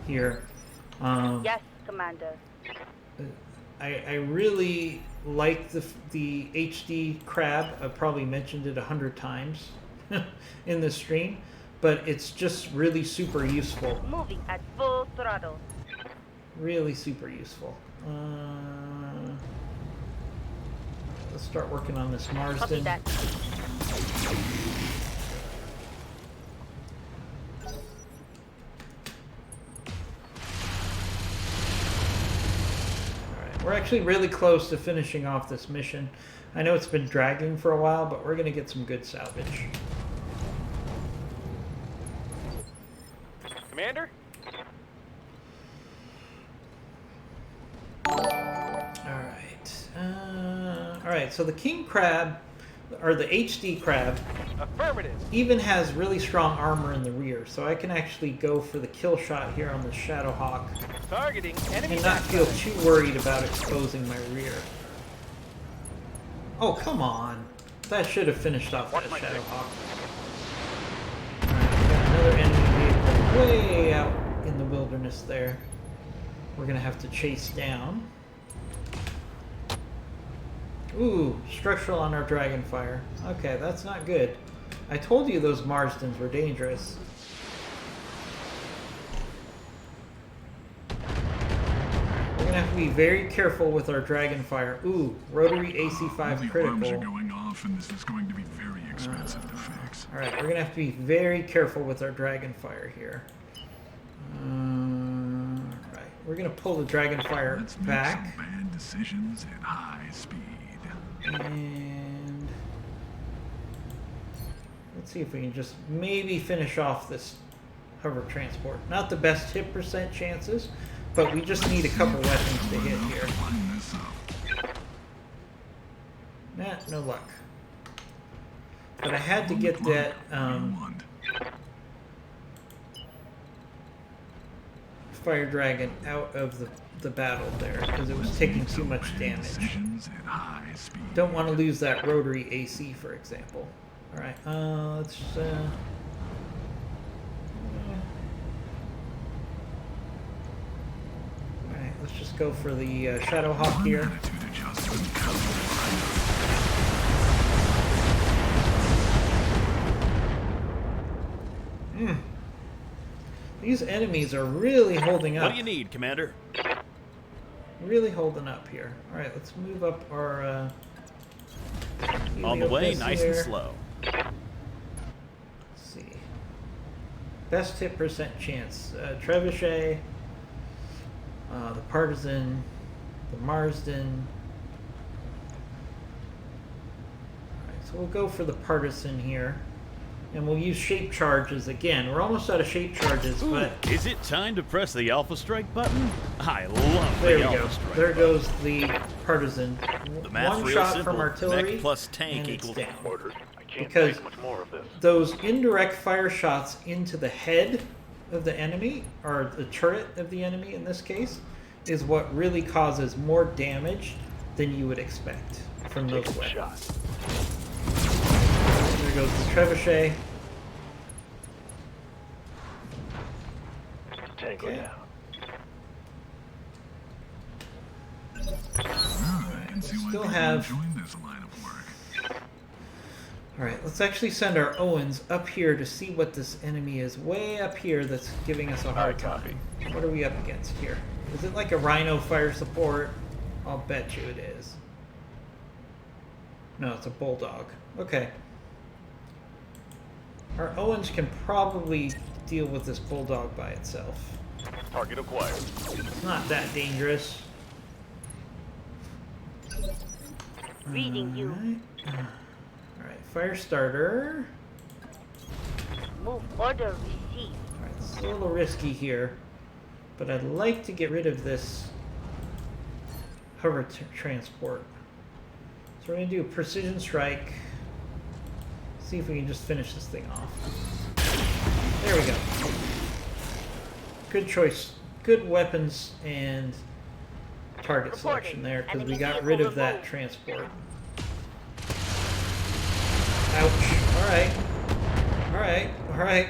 here. Yes, Commander. I really like the HD crab. I've probably mentioned it 100 times in this stream, but it's just really super useful. Moving at full throttle. Really super useful. Let's start working on this Copy Marsden. that. Alright, we're actually really close to finishing off this mission. I know it's been dragging for a while, but we're going to get some good salvage. Commander? Alright, so the King Crab, or the HD Crab, Affirmative. even has really strong armor in the rear, so I can actually go for the kill shot here on the Shadowhawk Targeting enemy and not feel too worried about exposing my rear. Oh, come on. That should have finished off that Shadowhawk. Alright, we got another enemy vehicle way out in the wilderness there. We're going to have to chase down. Ooh, structural on our Dragonfire. Okay, that's not good. I told you those Marsdens were dangerous. We're gonna have to be very careful with our Dragonfire. Ooh, rotary AC5 The alarms are critical. going off, and this is going to be very expensive to fix. Alright, we're gonna have to be very careful with our Dragonfire here. Alright, we're gonna pull the Dragonfire Let's make back. some bad decisions at high speed. And let's see if we can just maybe finish off this hover transport. Not the best hit percent chances, but we just need a couple weapons to hit here. Line this up. Nah, no luck. But I had to get that Rewind. Fire Dragon out of the battle there because it was taking too much damage. Decisions at high speed. Don't want to lose that rotary AC, for example. Alright, let's alright, let's just go for the Shadowhawk here. Attitude adjustment. These enemies are really holding What up. do you need, Commander? Really holding up here. Alright, let's move up our On the way, Heliopus nice here. and slow. Let's see. Best hit percent chance. Trebuchet, the Partisan, the Marsden. Alright, so we'll go for the Partisan here. And we'll use shape charges again. We're almost out of shape charges, but Is it time to press the Alpha Strike button? I love there we the go. Alpha Strike There button. goes the Partisan. The math's One real shot simple. from artillery, Mech plus tank and it's equals down. Orders. I can't Because take much more of this. those indirect fire shots into the head of the enemy, or the turret of the enemy in this case, is what really causes more damage than you would expect from those Taking a weapons. shot. There goes the trebuchet. Tango Okay. down. I can see why Still people have- enjoy this line of work. Alright, let's actually send our Owens up here to see what this enemy is way up here that's giving us a hard Aye, copy. time. What are we up against here? Is it like a Rhino fire support? I'll bet you it is. No, it's a Bulldog. Okay. Our Owens can probably deal with this Bulldog by itself. Target acquired. It's not that dangerous. Reading you. Alright, fire starter. Move order received. Alright, it's a little risky here, but I'd like to get rid of this hover transport. So we're going to do a precision strike. See if we can just finish this thing off. There we go. Good choice. Good weapons and target selection there, because we got rid of that transport. Ouch. Alright. Alright. Alright.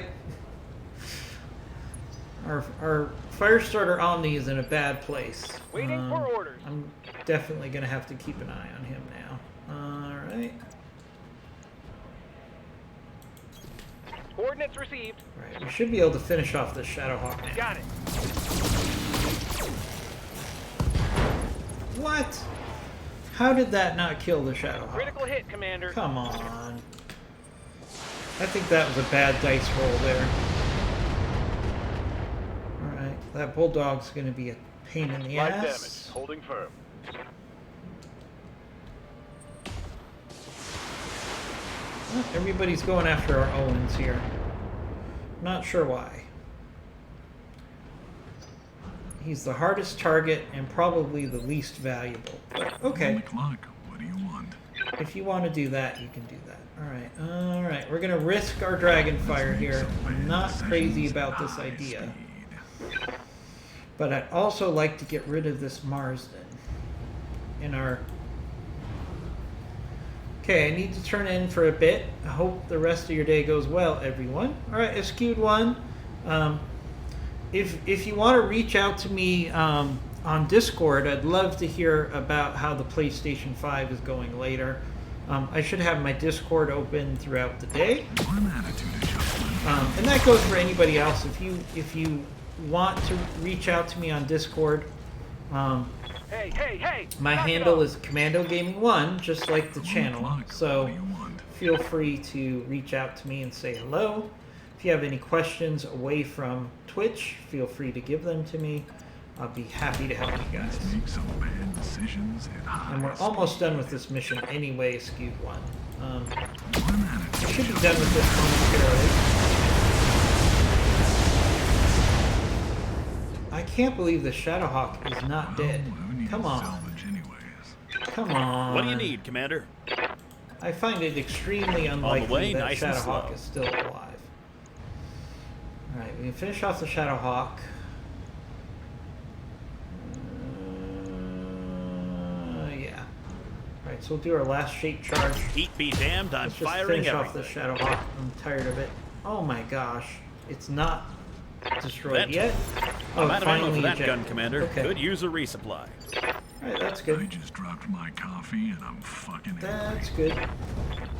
Our Firestarter Omni is in a bad place. Waiting for orders. I'm definitely going to have to keep an eye on him now. Alright. Coordinates received. Alright, we should be able to finish off this Shadowhawk now. Got it. What? How did that not kill the Shadowhawk? Critical hit, Commander. Come on. I think that was a bad dice roll there. Alright, that Bulldog's gonna be a pain in the Light ass. damage. Holding firm. Well, everybody's going after our Owens here. Not sure why. He's the hardest target and probably the least valuable. But On okay, the clock. What do you want? if you want to do that, you can do that. Alright, we're gonna risk our Dragonfire here. I'm not crazy about this idea. But I'd also like to get rid of this Marsden in our... Okay, I need to turn in for a bit. I hope the rest of your day goes well, everyone. Alright, Skewed One. If you want to reach out to me on Discord, I'd love to hear about how the PlayStation 5 is going later. I should have my Discord open throughout the day. One attitude adjustment. And that goes for anybody else. If you want to reach out to me on Discord, Hey! my knock it handle off. is Commando Gaming 1, just like the channel. What So do you want? feel free to reach out to me and say hello. If you have any questions away from Twitch, feel free to give them to me. I'll be happy to help you guys. Let's make some bad decisions at high And we're almost done with this mission anyway, Skewed One. One I attitude. should be done with this momentarily. I can't believe the Shadowhawk is not dead. Well, we need Come on. salvage anyways. Come on. What do you need, Commander? I find it extremely unlikely way, that nice and Shadowhawk slow. is still alive. Alright, we can finish off the Shadowhawk. Yeah. Alright, so we'll do our last shape charge. Heat be damned, I'm Let's just firing finish off the everything. Shadowhawk. I'm tired of it. Oh my gosh. It's not destroyed That- yet. I'm Oh, out of ammo finally for that gun, ejected. Commander. Okay. Could use a resupply. Alright, that's I good. just dropped my coffee and I'm fucking angry. That's good.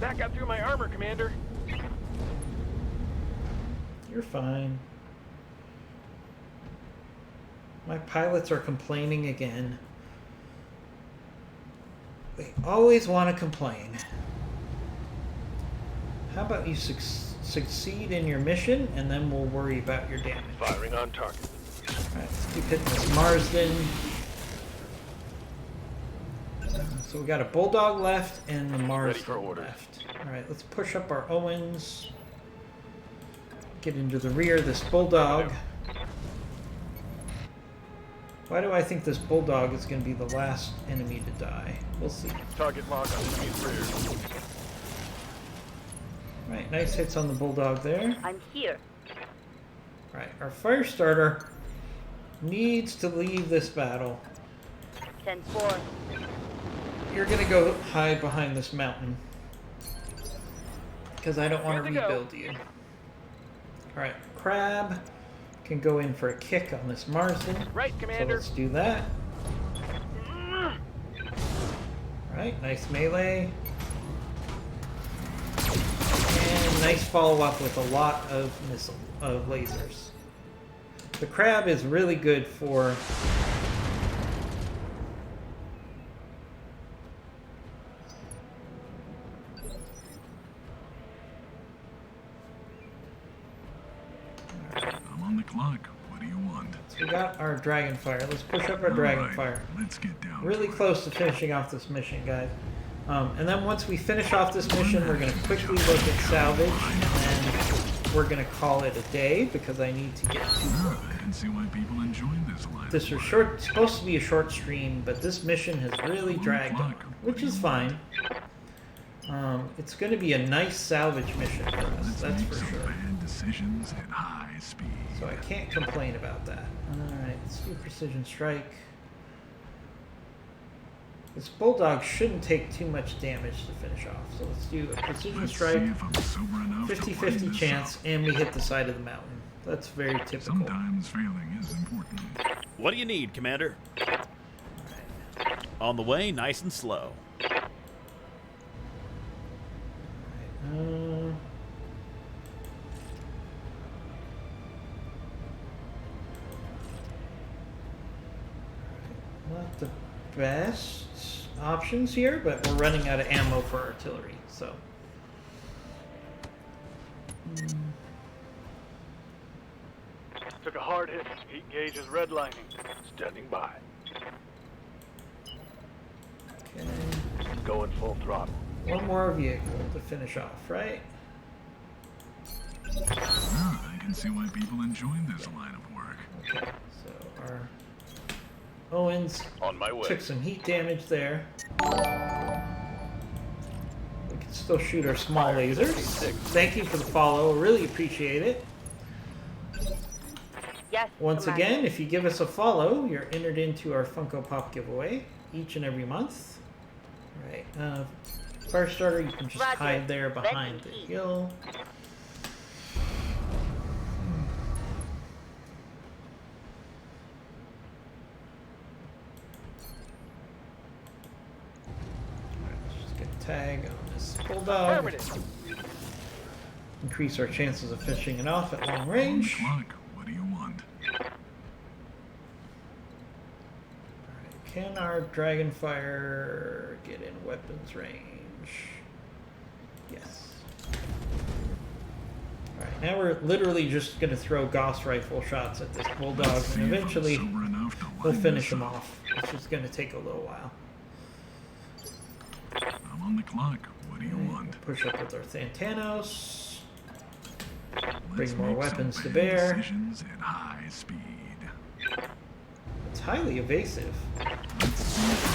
That got through my armor, Commander. You're fine. My pilots are complaining again. They always want to complain. How about you succeed in your mission, and then we'll worry about your damage. Firing on target. Alright, let's keep hitting this Marsden. So we got a Bulldog left and the Marsden for orders. left. Alright, let's push up our Owens. Get into the rear of this Bulldog. Why do I think this Bulldog is going to be the last enemy to die? We'll see. Target lock on enemy's rear. Alright, nice hits on the Bulldog there. I'm here. Alright, our fire starter needs to leave this battle. 10-4. You're gonna go hide behind this mountain. Because I don't want to Good to go. rebuild you. Alright, Crab can go in for a kick on this Marsden. Right, So Commander. let's do that. Alright, nice melee. And nice follow-up with a lot of lasers. The Crab is really good for I'm on the clock. What do you want? So we got our Dragonfire. Let's push up our Dragonfire. Let's get down. Really to close to finishing off this mission, guys. And then once we finish off this mission, we're going to quickly look at salvage, and then we're going to call it a day because I need to get to it. work. I can see why people enjoy this line. This was short, supposed to be a short stream, but this mission has really dragged on, which is fine. It's going to be a nice salvage mission for us, Let's that's make for some sure. bad decisions at high speed. So I can't complain about that. Alright, let's do Precision Strike. This Bulldog shouldn't take too much damage to finish off. So let's do a Precision Let's Strike, see if I'm sober enough to 50-50 line this chance, up. and we hit the side of the mountain. That's very typical. Sometimes failing is important. What do you need, Commander? On the way, nice and slow. Alright, not the best options here, but we're running out of ammo for artillery, so. Took a hard hit. Heat gauge is redlining. Standing by. Okay. Going full throttle. One more vehicle to finish off, right? I can see why people enjoy this line of work. Okay, so our Owens On my way. took some heat damage there. We can still shoot our small lasers. Thank you for the follow, really appreciate it. Yes, Once Commander. again, if you give us a follow, you're entered into our Funko Pop giveaway each and every month. Alright, fire starter, you can just Roger. hide there behind Ready. the hill. Alright, let's just get a tag on this Bulldog. Affirmative. Increase our chances of finishing it off at long range. Clock. What do you want? Alright, can our Dragonfire get in weapons range? Yes. Alright, now we're literally just going to throw Gauss rifle shots at this Bulldog, Let's see and if I'm eventually sober enough to we'll line finish this him up. off. It's just going to take a little while. I'm on the clock. What do you Alright, want? we'll push up with our Thantanos. Let's more make some weapons to bad bear. Decisions at high speed. It's highly evasive. Let's see if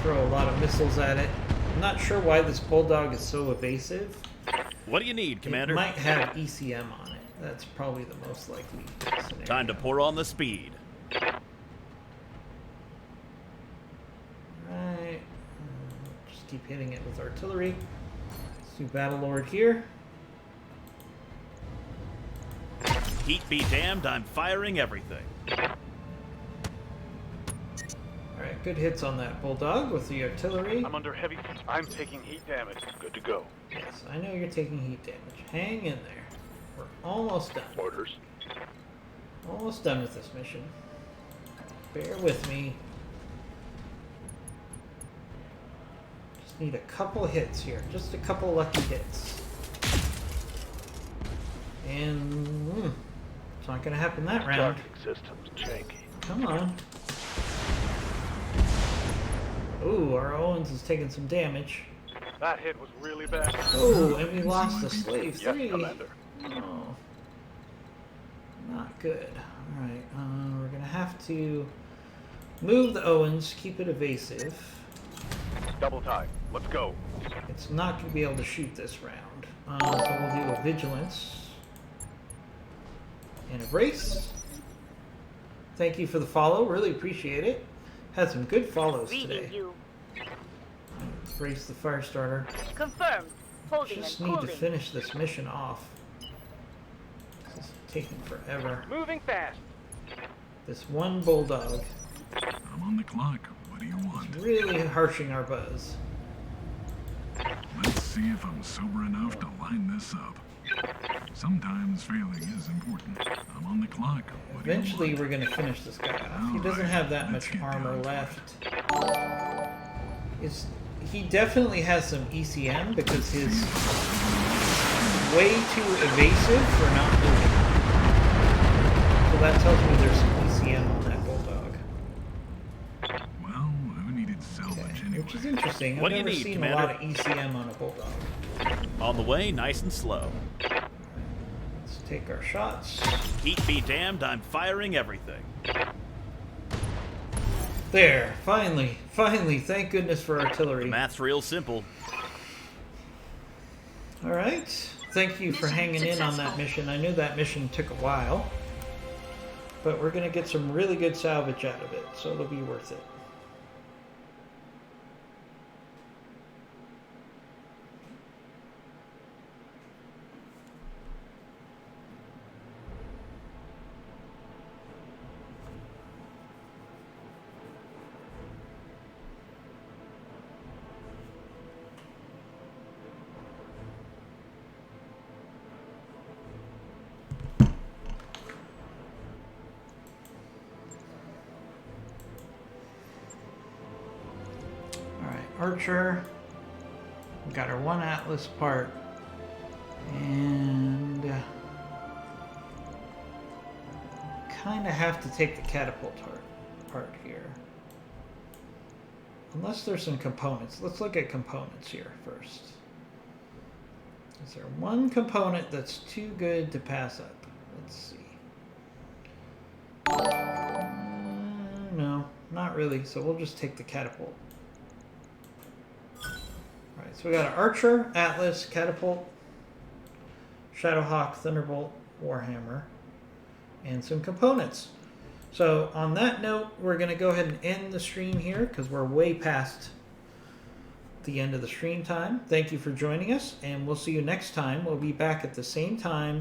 Throw a lot of missiles at it. I'm not sure why this Bulldog is so evasive. What do you need, Commander? It might have ECM on it. That's probably the most likely scenario. Time to pour on the speed. Right. Just keep hitting it with artillery. Let's do Battlelord here. Heat be damned, I'm firing everything. Alright, good hits on that Bulldog with the artillery. I'm under heavy. I'm taking heat damage. Good to go. Yes, I know you're taking heat damage. Hang in there. We're almost done. Orders. Almost done with this mission. Bear with me. Just need a couple hits here. Just a couple lucky hits. And it's not gonna happen that round. Targeting systems janky. Come on. Ooh, our Owens is taking some damage. That hit was really bad. Oh, and we lost the Slave Yes, 3. Commander. Oh. Not good. Alright, we're gonna have to move the Owens, keep it evasive. Double time. Let's go. It's not gonna be able to shoot this round. So we'll do a vigilance and a brace. Thank you for the follow. Really appreciate it. Had some good follows Reading today. you. Brace the fire starter. Confirmed. Holding Just and need to cooling. finish this mission off. This is taking forever. Moving fast. This one bulldog I'm on the clock. What do you want? is really harshing our buzz. Let's see if I'm sober enough to line this up. Sometimes failing is important. I'm on the clock. What do you Eventually, want? we're going to finish this guy off. He doesn't have that much armor left. He definitely has some ECM because he's way too evasive for not moving. So that tells me there's some ECM on that bulldog. Well, who needed salvage anyway? Which is interesting. What I've do you never need, seen Commander? a lot of ECM on a bulldog. On the way, nice and slow. Let's take our shots. Heat be damned, I'm firing everything. There, finally, thank goodness for artillery. Math's real simple. Alright, thank you for Mission hanging in on that successful. mission. I knew that mission took a while, but we're going to get some really good salvage out of it, so it'll be worth it. Archer. We got our one Atlas part. And kind of have to take the catapult part here. Unless there's some components. Let's look at components here first. Is there one component that's too good to pass up? Let's see. No, not really. So we'll just take the catapult. Alright, so we got an Archer, Atlas, Catapult, Shadowhawk, Thunderbolt, Warhammer, and some components. So on that note, we're going to go ahead and end the stream here because we're way past the end of the stream time. Thank you for joining us, and we'll see you next time. We'll be back at the same time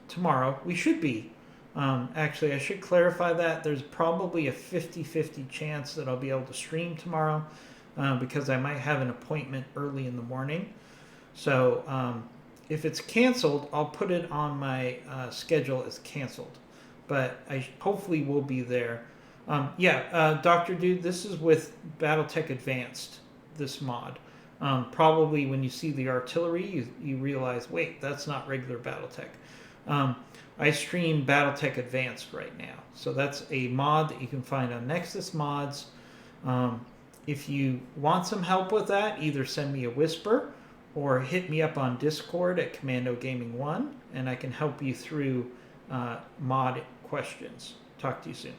tomorrow. We should be. Actually, I should clarify that. There's probably a 50-50 chance that I'll be able to stream tomorrow. Because I might have an appointment early in the morning. So if it's canceled, I'll put it on my schedule as canceled. But I hopefully will be there. Dr. Dude, this is with Battletech Advanced, this mod. Probably when you see the artillery, you realize, wait, that's not regular Battletech. I stream Battletech Advanced right now. So that's a mod that you can find on Nexus Mods. If you want some help with that, either send me a whisper or hit me up on Discord at Commando Gaming 1, and I can help you through mod questions. Talk to you soon.